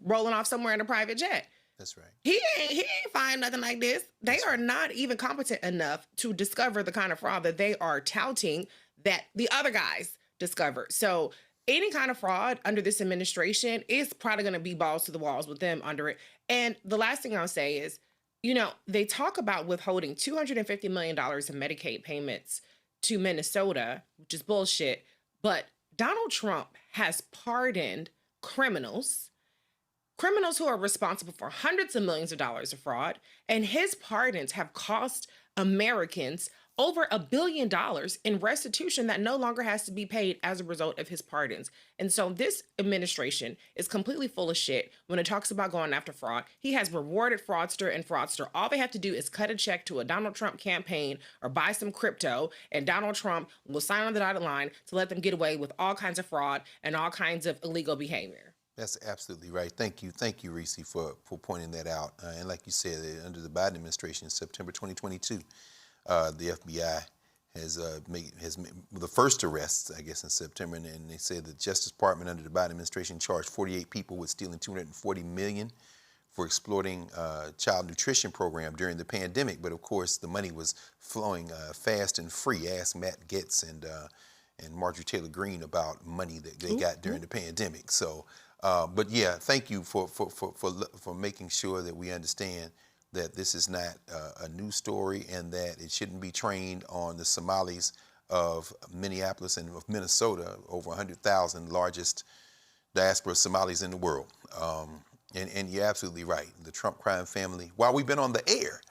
rolling off somewhere in a private jet. That's right. He ain't find nothing like this. They are not even competent enough to discover the kind of fraud that they are touting that the other guys discovered. So any kind of fraud under this administration is probably going to be balls to the walls with them under it. And the last thing I'll say is, you know, they talk about withholding $250 million in Medicaid payments to Minnesota, which is bullshit. But Donald Trump has pardoned criminals who are responsible for hundreds of millions of dollars of fraud, and his pardons have cost Americans over $1 billion in restitution that no longer has to be paid as a result of his pardons. And so this administration is completely full of shit when it talks about going after fraud. He has rewarded fraudster and fraudster. All they have to do is cut a check to a Donald Trump campaign or buy some crypto, and Donald Trump will sign on the dotted line to let them get away with all kinds of fraud and all kinds of illegal behavior. That's absolutely right. Thank you, Reese, for pointing that out. And like you said, under the Biden administration in September 2022, the FBI has made the first arrests, I guess, in September, and they said the Justice Department under the Biden administration charged 48 people with stealing $240 million for exploiting child nutrition program during the pandemic. But of course, the money was flowing fast and free. Ask Matt Gaetz and Marjorie Taylor Greene about money that they got during the pandemic. So. But yeah, thank you for making sure that we understand that this is not a new story and that it shouldn't be trained on the Somalis of Minneapolis and of Minnesota, over 100,000 largest diaspora Somalis in the world. And you're absolutely right. The Trump crime family, while we've been on the air,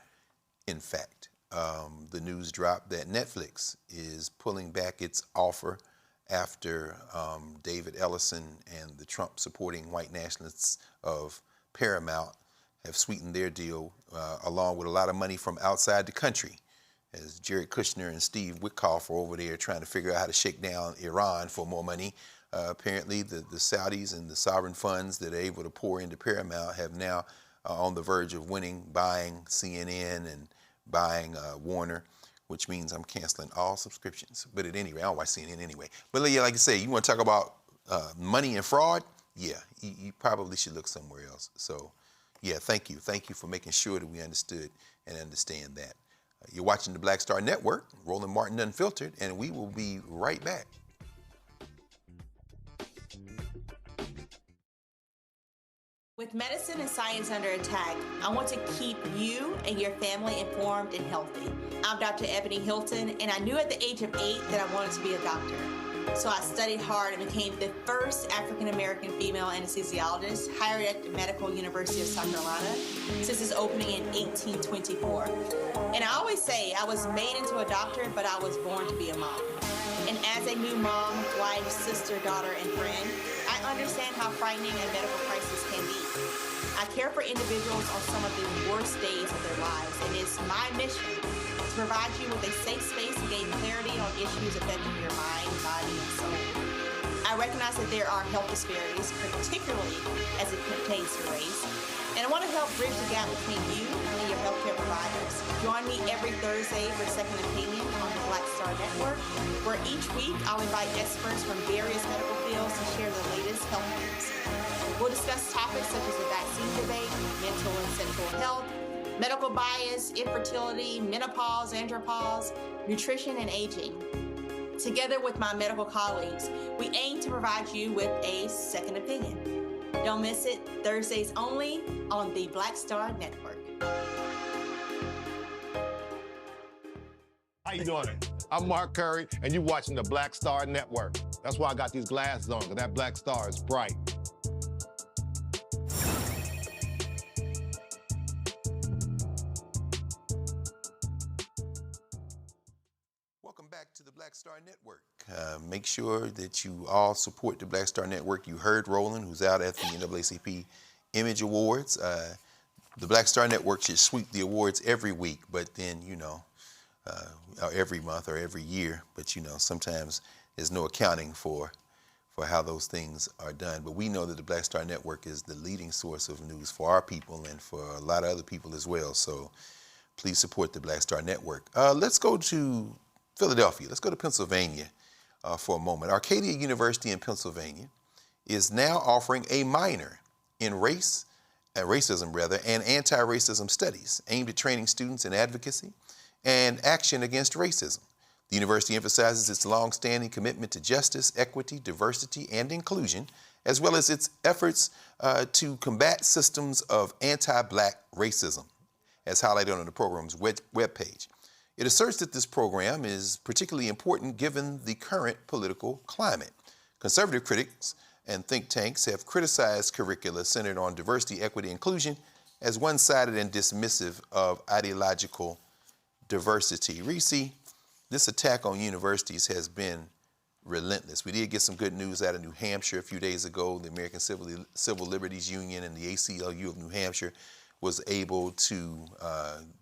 in fact, the news dropped that Netflix is pulling back its offer after David Ellison and the Trump-supporting white nationalists of Paramount have sweetened their deal, along with a lot of money from outside the country, as Jared Kushner and Steve Witkoff are over there trying to figure out how to shake down Iran for more money. Apparently, the Saudis and the sovereign funds that are able to pour into Paramount have now on the verge of buying CNN and buying Warner, which means I'm canceling all subscriptions. But at any rate, I don't watch CNN anyway. But yeah, like I say, you want to talk about money and fraud? Yeah, you probably should look somewhere else. So yeah, thank you. Thank you for making sure that we understood and understand that. You're watching the Black Star Network, Roland Martin Unfiltered, and we will be right back. With medicine and science under attack, I want to keep you and your family informed and healthy. I'm Dr. Ebony Hilton, and I knew at the age of 8 that I wanted to be a doctor. So I studied hard and became the first African-American female anesthesiologist hired at the Medical University of South Carolina since its opening in 1824. And I always say I was made into a doctor, but I was born to be a mom. And as a new mom, wife, sister, daughter, and friend, I understand how frightening a medical crisis can be. I care for individuals on some of the worst days of their lives, and it's my mission to provide you with a safe space to gain clarity on issues affecting your mind, body, and soul. I recognize that there are health disparities, particularly as it pertains to race, and I want to help bridge the gap between you and your healthcare providers. Join me every Thursday for Second Opinion on the Black Star Network, where each week I'll invite experts from various medical fields to share the latest health news. We'll discuss topics such as the vaccine debate, mental and sexual health, medical bias, infertility, menopause, andropause, nutrition, and aging. Together with my medical colleagues, we aim to provide you with a second opinion. Don't miss it, Thursdays only on the Black Star Network. How you doing? I'm Mark Curry, and you're watching the Black Star Network. That's why I got these glasses on, because that black star is bright. Welcome back to the Black Star Network. Make sure that you all support the Black Star Network. You heard Roland, who's out at the NAACP Image Awards. The Black Star Network should sweep the awards every week, but then, or every month or every year. But, sometimes there's no accounting for for how those things are done. But we know that the Black Star Network is the leading source of news for our people and for a lot of other people as well. So please support the Black Star Network. Let's go to Philadelphia. Let's go to Pennsylvania for a moment. Arcadia University in Pennsylvania is now offering a minor in racism and anti-racism studies aimed at training students in advocacy and action against racism. The university emphasizes its long-standing commitment to justice, equity, diversity, and inclusion, as well as its efforts to combat systems of anti-Black racism, as highlighted on the program's webpage. It asserts that this program is particularly important given the current political climate. Conservative critics and think tanks have criticized curricula centered on diversity, equity, inclusion as one-sided and dismissive of ideological diversity. Reese, this attack on universities has been relentless. We did get some good news out of New Hampshire a few days ago. The American Civil Liberties Union and the ACLU of New Hampshire was able to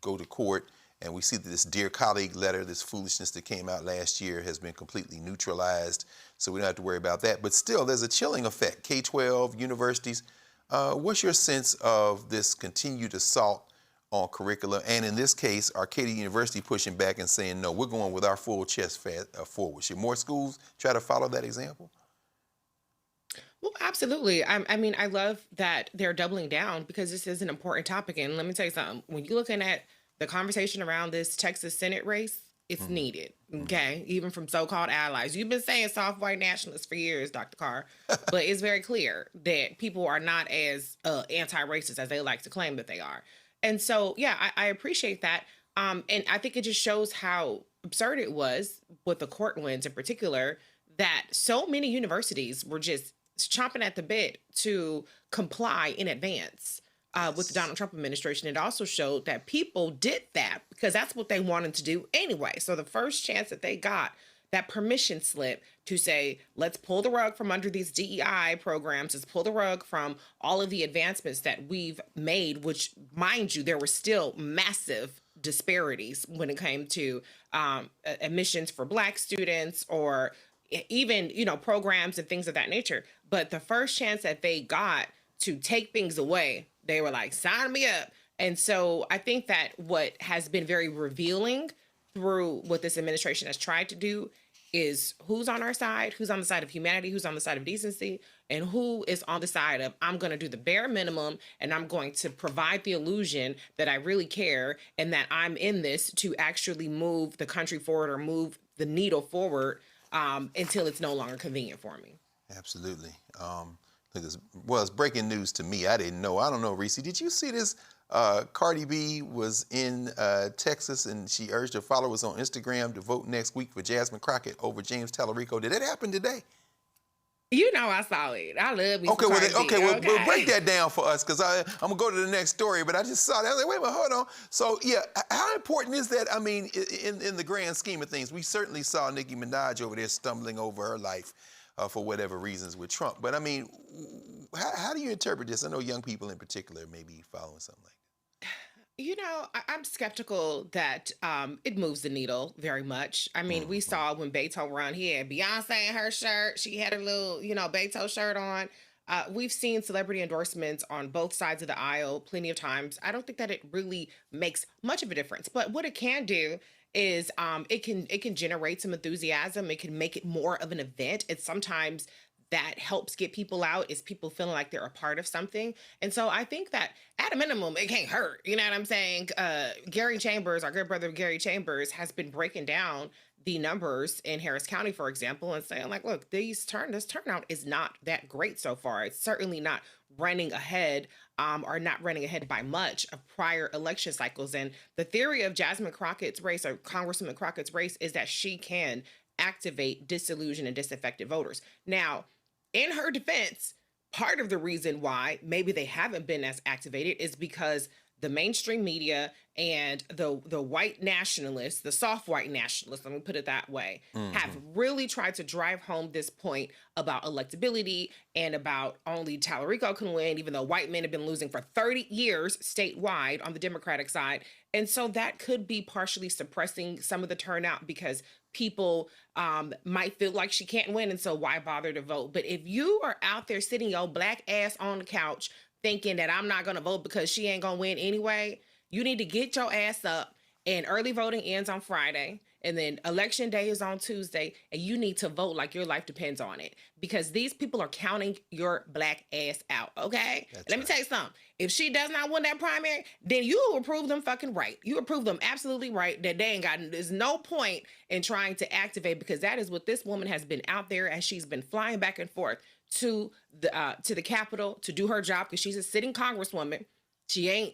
go to court, and we see that this Dear Colleague letter, this foolishness that came out last year, has been completely neutralized, so we don't have to worry about that. But still, there's a chilling effect. K-12, universities, what's your sense of this continued assault on curricula? And in this case, Arcadia University pushing back and saying, no, we're going with our full chest forward. Should more schools try to follow that example? Well, absolutely. I mean, I love that they're doubling down because this is an important topic. And let me tell you something. When you're looking at the conversation around this Texas Senate race, it's needed, okay? Even from so-called allies. You've been saying soft white nationalists for years, Dr. Carr, but it's very clear that people are not as anti-racist as they like to claim that they are. And so, yeah, I appreciate that. And I think it just shows how absurd it was with the court wins in particular, that so many universities were just chomping at the bit to comply in advance with the Donald Trump administration. It also showed that people did that because that's what they wanted to do anyway. So the first chance that they got that permission slip to say, let's pull the rug from under these DEI programs, let's pull the rug from all of the advancements that we've made, which, mind you, there were still massive disparities when it came to admissions for Black students or even, programs and things of that nature. But the first chance that they got to take things away, they were like, sign me up. And so I think that what has been very revealing through what this administration has tried to do is who's on our side, who's on the side of humanity, who's on the side of decency, and who is on the side of, I'm going to do the bare minimum and I'm going to provide the illusion that I really care and that I'm in this to actually move the country forward or move the needle forward until it's no longer convenient for me. Absolutely. It's breaking news to me. I didn't know. I don't know, Reese. Did you see this? Cardi B was in Texas and she urged her followers on Instagram to vote next week for Jasmine Crockett over James Tallarico. Did that happen today? I saw it. I love me. Well, break that down for us because I'm going to go to the next story, but I just saw that. I was like, wait a minute, hold on. So, yeah, how important is that? I mean, in the grand scheme of things, we certainly saw Nicki Minaj over there stumbling over her life for whatever reasons with Trump. But, I mean, how do you interpret this? I know young people in particular may be following something like that. I'm skeptical that it moves the needle very much. I mean, we saw when Beto run, he had Beyonce in her shirt. She had a little, Beto shirt on. We've seen celebrity endorsements on both sides of the aisle plenty of times. I don't think that it really makes much of a difference. But what it can do is it can generate some enthusiasm. It can make it more of an event. It's sometimes that helps get people out is people feeling like they're a part of something. And so I think that at a minimum, it can't hurt. You know what I'm saying? Gary Chambers, our good brother Gary Chambers, has been breaking down the numbers in Harris County, for example, and saying like, look, this turnout is not that great so far. It's certainly not running ahead or not running ahead by much of prior election cycles. And the theory of Jasmine Crockett's race or Congresswoman Crockett's race is that she can activate disillusioned and disaffected voters. Now, in her defense, part of the reason why maybe they haven't been as activated is because the mainstream media and the white nationalists, the soft white nationalists, let me put it that way, have really tried to drive home this point about electability and about only Tallarico can win, even though white men have been losing for 30 years statewide on the Democratic side. And so that could be partially suppressing some of the turnout because people might feel like she can't win, and so why bother to vote? But if you are out there sitting your black ass on the couch thinking that I'm not going to vote because she ain't going to win anyway, you need to get your ass up, and early voting ends on Friday, and then election day is on Tuesday, and you need to vote like your life depends on it, because these people are counting your black ass out, okay? Let me tell you something. If she does not win that primary, then you will prove them fucking right. You will prove them absolutely right that they ain't got, there's no point in trying to activate, because that is what this woman has been out there as she's been flying back and forth to the Capitol to do her job, because she's a sitting congresswoman. She ain't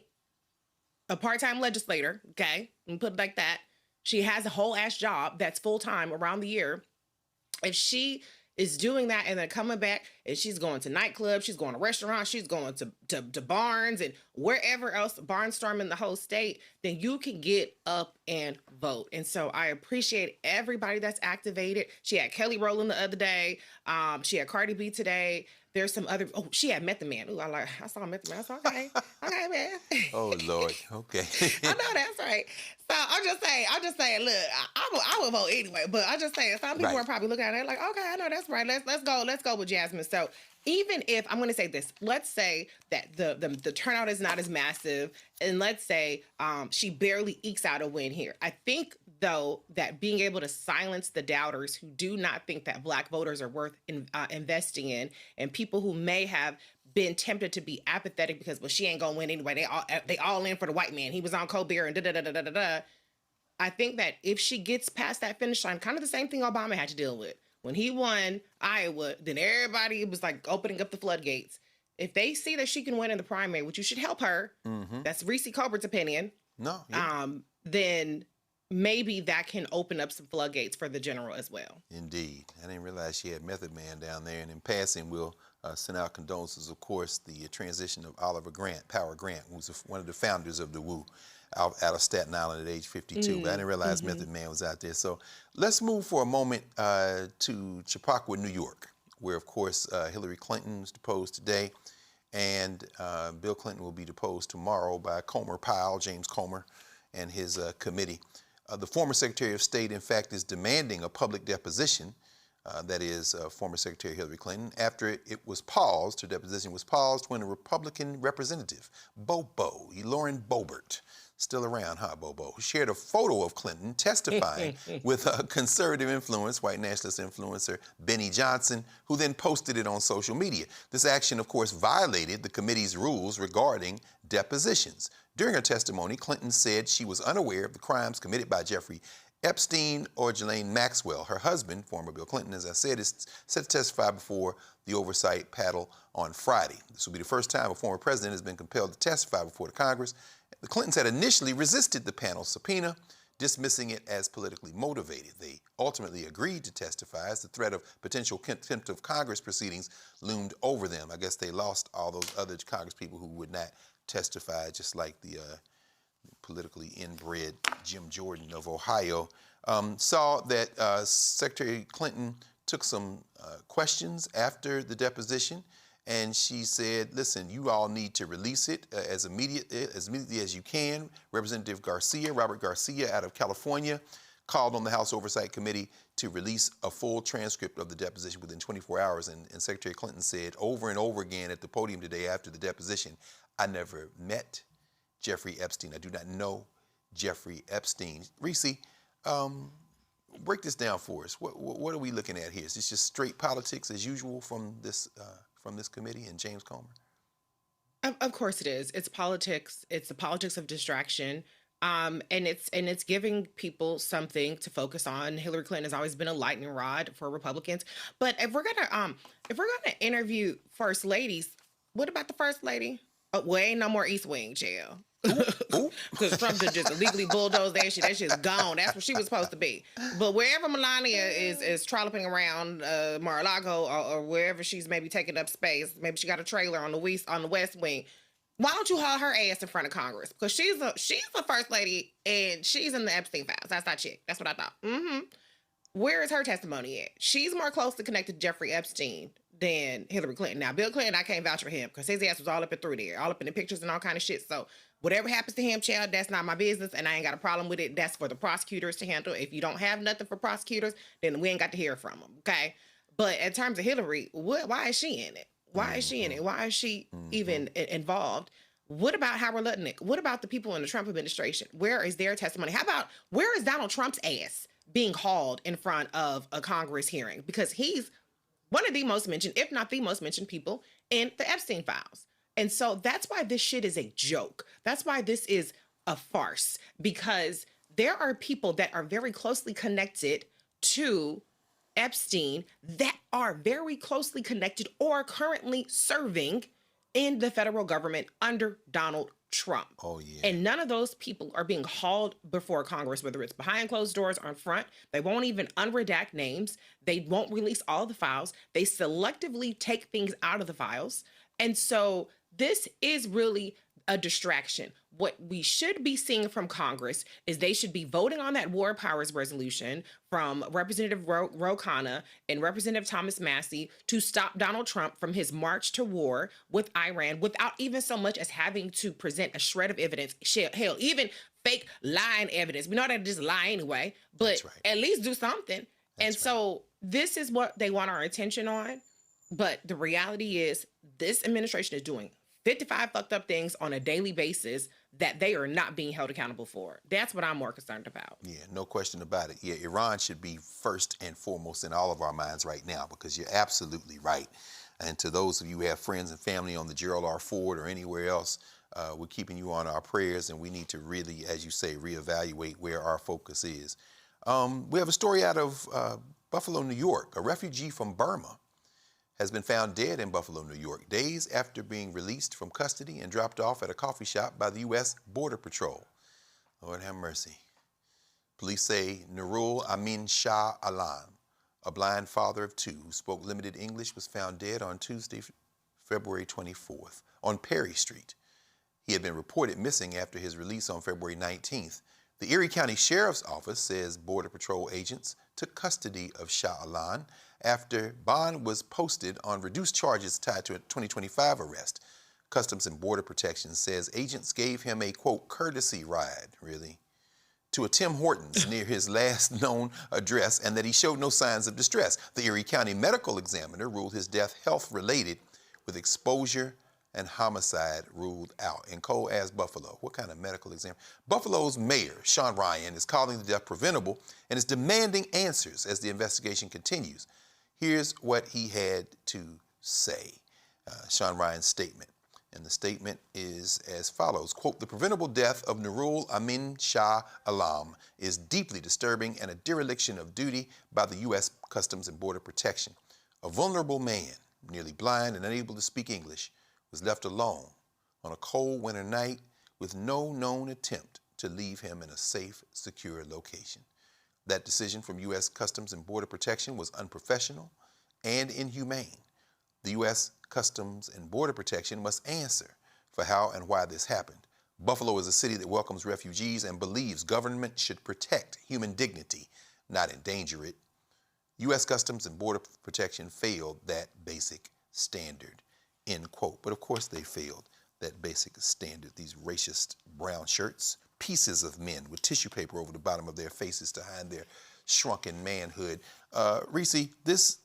a part-time legislator, okay? And put it like that. She has a whole ass job that's full-time around the year. If she is doing that and then coming back and she's going to nightclubs, she's going to restaurants, she's going to barns and wherever else, barnstorming the whole state, then you can get up and vote. And so I appreciate everybody that's activated. She had Kelly Rowland the other day. She had Cardi B today. There's some other, she had Method Man. Ooh, I saw Method Man. I said, okay, okay, man. Oh, Lord. Okay. I know that's right. So I'm just saying, look, I would vote anyway, but I'm just saying, some people are probably looking at it like, okay, I know that's right. Let's go with Jasmine. So even if, I'm going to say this, let's say that the turnout is not as massive, and let's say she barely ekes out a win here. I think, though, that being able to silence the doubters who do not think that black voters are worth investing in, and people who may have been tempted to be apathetic because, well, she ain't gonna win anyway. They all in for the white man. He was on Colbert and da-da-da-da-da-da. I think that if she gets past that finish line, kind of the same thing Obama had to deal with. When he won Iowa, then everybody was like opening up the floodgates. If they see that she can win in the primary, which you should help her, that's Reese Colbert's opinion. No. Yeah. Then maybe that can open up some floodgates for the general as well. Indeed. I didn't realize she had Method Man down there. And in passing, we'll send out condolences, of course, the transition of Oliver Grant, Power Grant, who's one of the founders of the WU, out of Staten Island at age 52. But I didn't realize Method Man was out there. So let's move for a moment to Chappaqua, New York, where, of course, Hillary Clinton was deposed today. And Bill Clinton will be deposed tomorrow by James Comer, and his committee. The former Secretary of State, in fact, is demanding a public deposition, that is former Secretary Hillary Clinton, after it was paused, her deposition was paused when a Republican representative, Lauren Boebert, still around, huh, Bobo, who shared a photo of Clinton testifying with a conservative white nationalist influencer, Benny Johnson, who then posted it on social media. This action, of course, violated the committee's rules regarding depositions. During her testimony, Clinton said she was unaware of the crimes committed by Jeffrey Epstein or Ghislaine Maxwell. Her husband, former Bill Clinton, as I said, is set to testify before the oversight panel on Friday. This will be the first time a former president has been compelled to testify before the Congress. The Clintons had initially resisted the panel's subpoena, dismissing it as politically motivated. They ultimately agreed to testify as the threat of potential contempt of Congress proceedings loomed over them. I guess they lost all those other Congress people who would not testify, just like the politically inbred Jim Jordan of Ohio. Saw that Secretary Clinton took some questions after the deposition, and she said, listen, you all need to release it as immediately as you can. Representative Robert Garcia out of California, called on the House Oversight Committee to release a full transcript of the deposition within 24 hours. And Secretary Clinton said over and over again at the podium today after the deposition, I never met Jeffrey Epstein. I do not know Jeffrey Epstein. Reese, break this down for us. What are we looking at here? Is this just straight politics as usual from this committee and James Comer? Of course it is. It's politics. It's the politics of distraction. And it's giving people something to focus on. Hillary Clinton has always been a lightning rod for Republicans. But if we're gonna interview first ladies, what about the first lady? Oh, well, ain't no more East Wing jail. Because Trump just illegally bulldozed that shit. That shit's gone. That's where she was supposed to be. But wherever Melania is trolloping around Mar-a-Lago or wherever she's maybe taking up space, maybe she got a trailer on the West Wing. Why don't you haul her ass in front of Congress? Because she's the first lady and she's in the Epstein files. That's not chick. That's what I thought. Where is her testimony at? She's more closely connected to Jeffrey Epstein than Hillary Clinton. Now, Bill Clinton, I can't vouch for him because his ass was all up and through there, all up in the pictures and all kind of shit. So whatever happens to him, child, that's not my business, and I ain't got a problem with it. That's for the prosecutors to handle. If you don't have nothing for prosecutors, then we ain't got to hear from them, okay? But in terms of Hillary, why is she in it? Why is she in it? Why is she even involved? What about Howard Lutnick? What about the people in the Trump administration? Where is their testimony? How about where is Donald Trump's ass being hauled in front of a Congress hearing? Because he's one of the most mentioned, if not the most mentioned people in the Epstein files. And so that's why this shit is a joke. That's why this is a farce, because there are people that are very closely connected to Epstein that are very closely connected or currently serving in the federal government under Donald Trump. Oh, yeah. And none of those people are being hauled before Congress, whether it's behind closed doors or in front. They won't even unredact names. They won't release all the files. They selectively take things out of the files. And so this is really a distraction. What we should be seeing from Congress is they should be voting on that war powers resolution from Representative Ro Khanna and Representative Thomas Massey to stop Donald Trump from his march to war with Iran without even so much as having to present a shred of evidence. Hell, even fake lying evidence. We know that just lie anyway, but at least do something. So this is what they want our attention on. But the reality is this administration is doing 55 fucked up things on a daily basis that they are not being held accountable for. That's what I'm more concerned about. Yeah, no question about it. Yeah, Iran should be first and foremost in all of our minds right now, because you're absolutely right. And to those of you who have friends and family on the Gerald R. Ford or anywhere else, we're keeping you on our prayers, and we need to really, as you say, reevaluate where our focus is. We have a story out of Buffalo, New York. A refugee from Burma has been found dead in Buffalo, New York, days after being released from custody and dropped off at a coffee shop by the U.S. Border Patrol. Lord have mercy. Police say Nurul Amin Shah Alam, a blind father of two who spoke limited English, was found dead on Tuesday, February 24th, on Perry Street. He had been reported missing after his release on February 19th. The Erie County Sheriff's Office says Border Patrol agents took custody of Shah Alam after bond was posted on reduced charges tied to a 2025 arrest. Customs and Border Protection says agents gave him a, quote, courtesy ride, really, to a Tim Hortons near his last known address, and that he showed no signs of distress. The Erie County Medical Examiner ruled his death health-related, with exposure and homicide ruled out. And Cole asked Buffalo, what kind of medical exam? Buffalo's mayor, Sean Ryan, is calling the death preventable and is demanding answers as the investigation continues. Here's what he had to say, Sean Ryan's statement. And the statement is as follows, quote, the preventable death of Nurul Amin Shah Alam is deeply disturbing and a dereliction of duty by the U.S. Customs and Border Protection. A vulnerable man, nearly blind and unable to speak English, was left alone on a cold winter night with no known attempt to leave him in a safe, secure location. That decision from U.S. Customs and Border Protection was unprofessional and inhumane. The U.S. Customs and Border Protection must answer for how and why this happened. Buffalo is a city that welcomes refugees and believes government should protect human dignity, not endanger it. U.S. Customs and Border Protection failed that basic standard, end quote. But of course they failed that basic standard. These racist brown shirts, pieces of men with tissue paper over the bottom of their faces to hide their shrunken manhood. Reese, this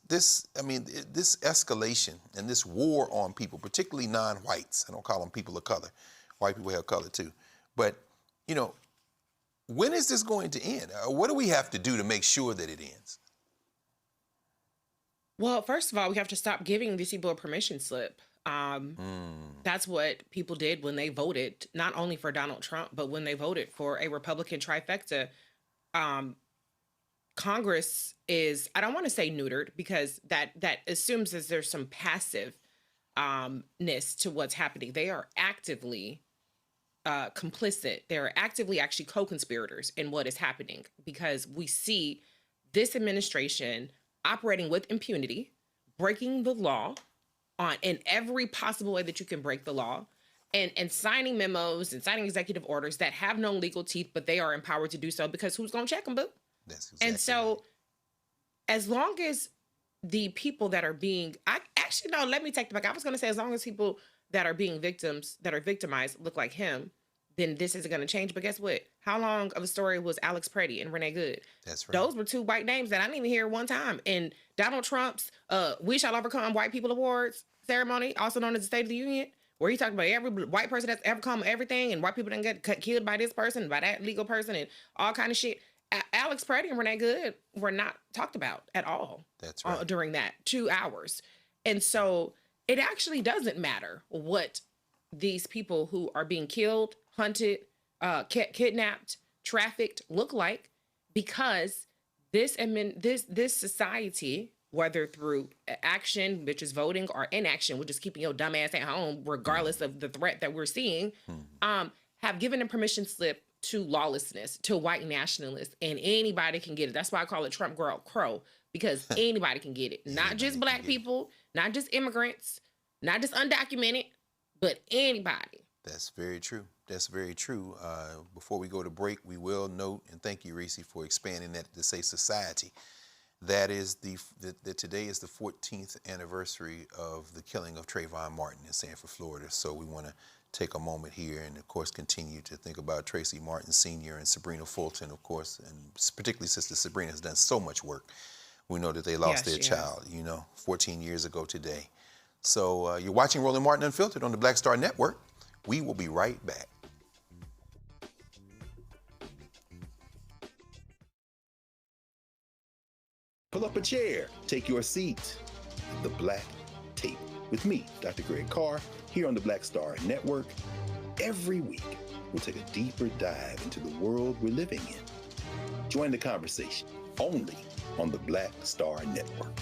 escalation and this war on people, particularly non-whites, I don't call them people of color. White people have color too. But, you know, when is this going to end? What do we have to do to make sure that it ends? Well, first of all, we have to stop giving these people a permission slip. That's what people did when they voted, not only for Donald Trump, but when they voted for a Republican trifecta. Congress is, I don't want to say neutered, because that assumes that there's some passiveness to what's happening. They are actively complicit. They're actively actually co-conspirators in what is happening, because we see this administration operating with impunity, breaking the law in every possible way that you can break the law, and signing memos and signing executive orders that have no legal teeth, but they are empowered to do so because who's going to check them, boo? That's exactly and so as long as the people that are being, let me take it back. I was going to say, as long as people that are being victimized look like him, then this isn't going to change. But guess what? How long of a story was Alex Preddy and Renee Good? That's right. Those were two white names that I didn't even hear one time. And Donald Trump's We Shall Overcome White People Awards ceremony, also known as the State of the Union, where he talked about every white person that's ever come everything, and white people didn't get killed by this person, by that legal person, and all kind of shit. Alex Preddy and Renee Good were not talked about at all. That's right. During that 2 hours. And so it actually doesn't matter what these people who are being killed, hunted, kidnapped, trafficked look like, because this society, whether through action, which is voting, or inaction, which is keeping your dumb ass at home, regardless of the threat that we're seeing, have given a permission slip to lawlessness, to white nationalists, and anybody can get it. That's why I call it Trump Girl Crow, because anybody can get it. Not just black people, not just immigrants, not just undocumented, but anybody. That's very true. That's very true. Before we go to break, we will note, and thank you, Reese, for expanding that to say society. That is today is the 14th anniversary of the killing of Trayvon Martin in Sanford, Florida. So we want to take a moment here and, of course, continue to think about Tracy Martin Sr. and Sabrina Fulton, of course, and particularly Sister Sabrina has done so much work. We know that they lost their child, 14 years ago today. So you're watching Roland Martin Unfiltered on the Black Star Network. We will be right back. Pull up a chair, take your seat. The Black Tape with me, Dr. Greg Carr, here on the Black Star Network. Every week, we'll take a deeper dive into the world we're living in. Join the conversation only on the Black Star Network.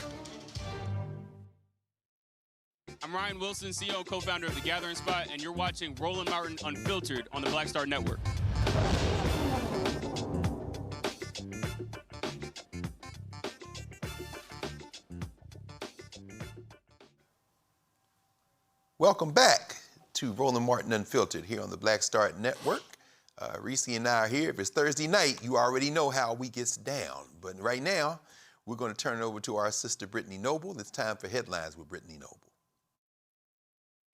I'm Ryan Wilson, CEO and co-founder of The Gathering Spot, and you're watching Roland Martin Unfiltered on the Black Star Network. Welcome back to Roland Martin Unfiltered here on the Black Star Network. Reese and I are here. If it's Thursday night, you already know how we gets down. But right now, we're going to turn it over to our sister, Brittany Noble. It's time for Headlines with Brittany Noble.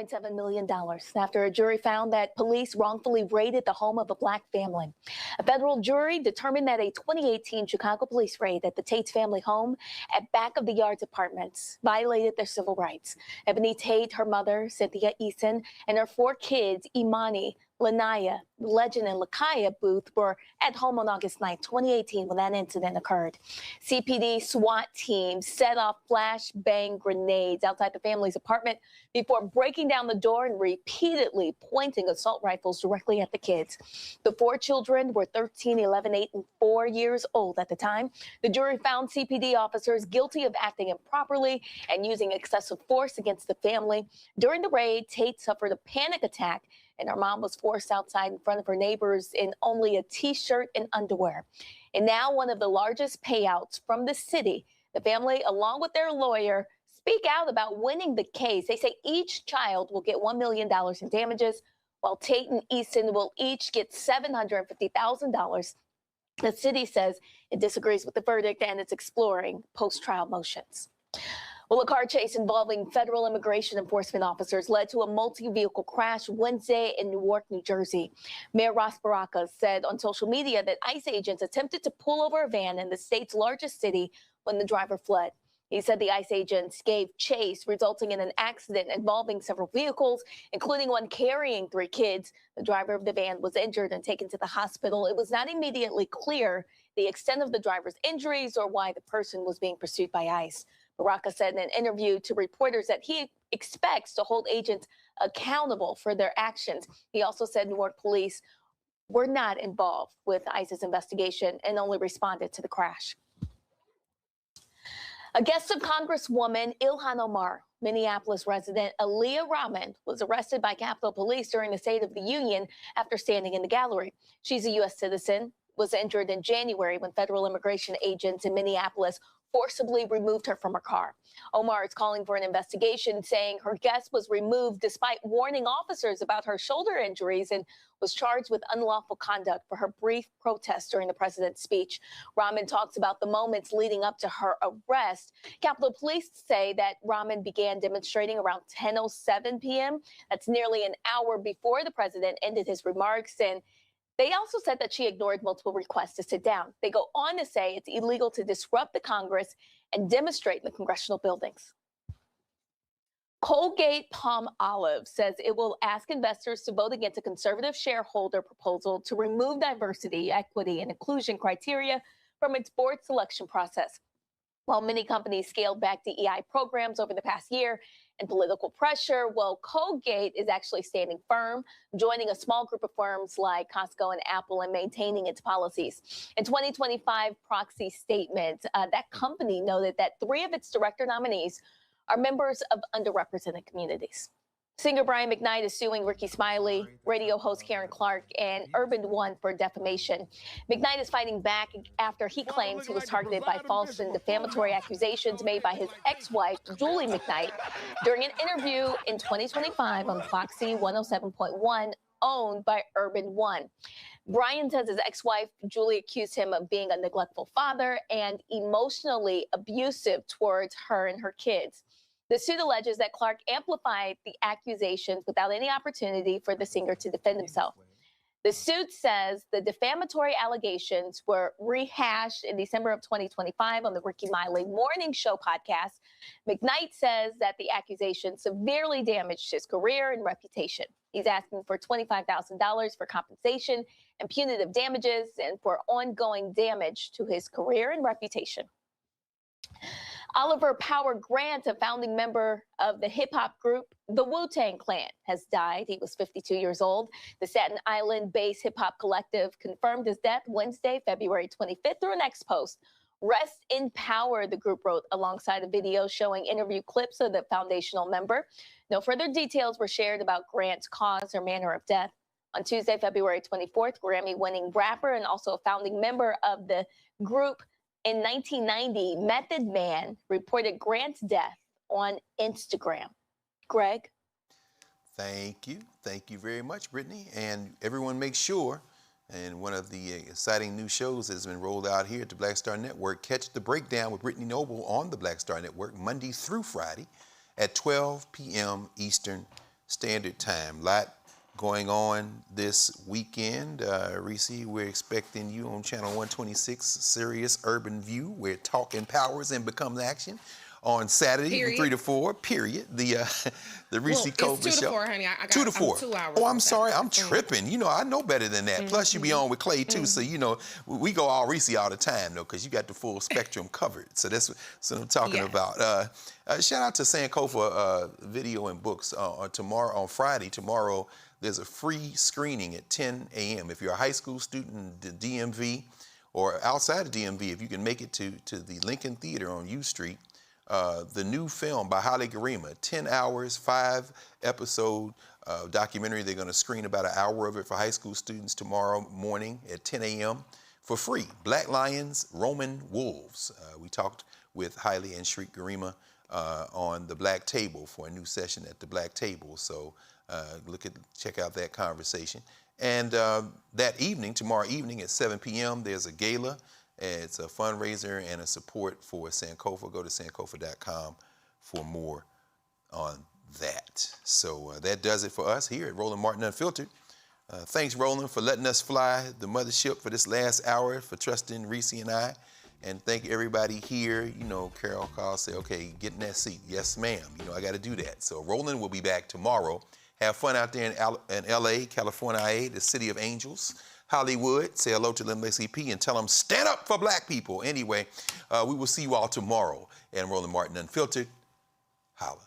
$7 million after a jury found that police wrongfully raided the home of a black family. A federal jury determined that a 2018 Chicago police raid at the Tate's family home at Back of the Yards Apartments violated their civil rights. Ebony Tate, her mother, Cynthia Eason, and her 4 kids, Imani, Lanaya, Legend, and Lakaya Booth were at home on August 9, 2018, when that incident occurred. CPD SWAT teams set off flashbang grenades outside the family's apartment before breaking down the door and repeatedly pointing assault rifles directly at the kids. The 4 children were 13, 11, 8, and 4 years old at the time. The jury found CPD officers guilty of acting improperly and using excessive force against the family. During the raid, Tate suffered a panic attack, and her mom was forced outside in front of her neighbors in only a T-shirt and underwear. And now one of the largest payouts from the city, the family, along with their lawyer, speak out about winning the case. They say each child will get $1 million in damages, while Tate and Easton will each get $750,000. The city says it disagrees with the verdict and it's exploring post-trial motions. Well, a car chase involving federal immigration enforcement officers led to a multi-vehicle crash Wednesday in Newark, New Jersey. Mayor Ross Baraka said on social media that ICE agents attempted to pull over a van in the state's largest city when the driver fled. He said the ICE agents gave chase, resulting in an accident involving several vehicles, including one carrying 3 kids. The driver of the van was injured and taken to the hospital. It was not immediately clear the extent of the driver's injuries or why the person was being pursued by ICE. Baraka said in an interview to reporters that he expects to hold agents accountable for their actions. He also said Newark police were not involved with ICE's investigation and only responded to the crash. A guest of Congresswoman Ilhan Omar, Minneapolis resident Aaliyah Rahman, was arrested by Capitol Police during the State of the Union after standing in the gallery. She's a U.S. citizen, was injured in January when federal immigration agents in Minneapolis forcibly removed her from her car. Omar is calling for an investigation, saying her guest was removed despite warning officers about her shoulder injuries and was charged with unlawful conduct for her brief protest during the president's speech. Rahman talks about the moments leading up to her arrest. Capitol Police say that Rahman began demonstrating around 10:07 p.m. That's nearly an hour before the president ended his remarks, and they also said that she ignored multiple requests to sit down. They go on to say it's illegal to disrupt the Congress and demonstrate in the congressional buildings. Colgate Palmolive says it will ask investors to vote against a conservative shareholder proposal to remove diversity, equity, and inclusion criteria from its board selection process. While many companies scaled back DEI programs over the past year and political pressure, well, Colgate is actually standing firm, joining a small group of firms like Costco and Apple and maintaining its policies. In 2025 proxy statement, that company noted that 3 of its director nominees are members of underrepresented communities. Singer Brian McKnight is suing Ricky Smiley, radio host Karen Clark, and Urban One for defamation. McKnight is fighting back after he claims he was targeted by false and defamatory accusations made by his ex-wife, Julie McKnight, during an interview in 2025 on Foxy 107.1, owned by Urban One. Brian says his ex-wife, Julie, accused him of being a neglectful father and emotionally abusive towards her and her kids. The suit alleges that Clark amplified the accusations without any opportunity for the singer to defend himself. The suit says the defamatory allegations were rehashed in December of 2025 on the Ricky Smiley Morning Show podcast. McKnight says that the accusations severely damaged his career and reputation. He's asking for $25,000 for compensation and punitive damages and for ongoing damage to his career and reputation. Oliver Power Grant, a founding member of the hip-hop group the Wu-Tang Clan, has died. He was 52 years old. The Staten Island-based hip-hop collective confirmed his death Wednesday, February 25th, through an X post. Rest in power, the group wrote alongside a video showing interview clips of the foundational member. No further details were shared about Grant's cause or manner of death. On Tuesday, February 24th, Grammy-winning rapper and also a founding member of the group in 1990, Method Man reported Grant's death on Instagram. Greg? Thank you. Thank you very much, Brittany. And everyone make sure, and one of the exciting new shows has been rolled out here at the Black Star Network, Catch the Breakdown with Brittany Noble on the Black Star Network, Monday through Friday at 12 p.m. Eastern Standard Time. Lot going on this weekend. Reese, we're expecting you on Channel 126, Sirius Urban View, where talk empowers and becomes action. On Saturday from 3 to 4, period. The Reese Colbert Show. It's 2 to 4, honey. I got 2 to 4. 2 hours. Oh, I'm sorry. I'm tripping. You know, I know better than that. Plus, you be on with Clay, too. So, you know, we go all Reese all the time, though, because you got the full spectrum covered. So that's what I'm talking about. Shout out to Sankofa Video and Books. On Friday, tomorrow, there's a free screening at 10 a.m. If you're a high school student in the DMV or outside of DMV, if you can make it to the Lincoln Theater on U Street, the new film by Haile Gerima, 10 hours, 5-episode documentary. They're going to screen about an hour of it for high school students tomorrow morning at 10 a.m. for free. Black Lions, Roman Wolves. We talked with Haile and Shriek Gerima on the Black Table for a new session at the Black Table. So check out that conversation. And that evening, tomorrow evening at 7 p.m., there's a gala. It's a fundraiser and a support for Sankofa. Go to sankofa.com for more on that. So that does it for us here at Roland Martin Unfiltered. Thanks, Roland, for letting us fly the mothership for this last hour, for trusting Reese and I. And thank everybody here. You know, Carol calls, say, okay, get in that seat. Yes, ma'am. You know, I got to do that. So Roland will be back tomorrow. Have fun out there in L.A., California, the city of angels. Hollywood, say hello to them SCP and tell them stand up for black people. Anyway, we will see you all tomorrow. And Roland Martin Unfiltered, holla.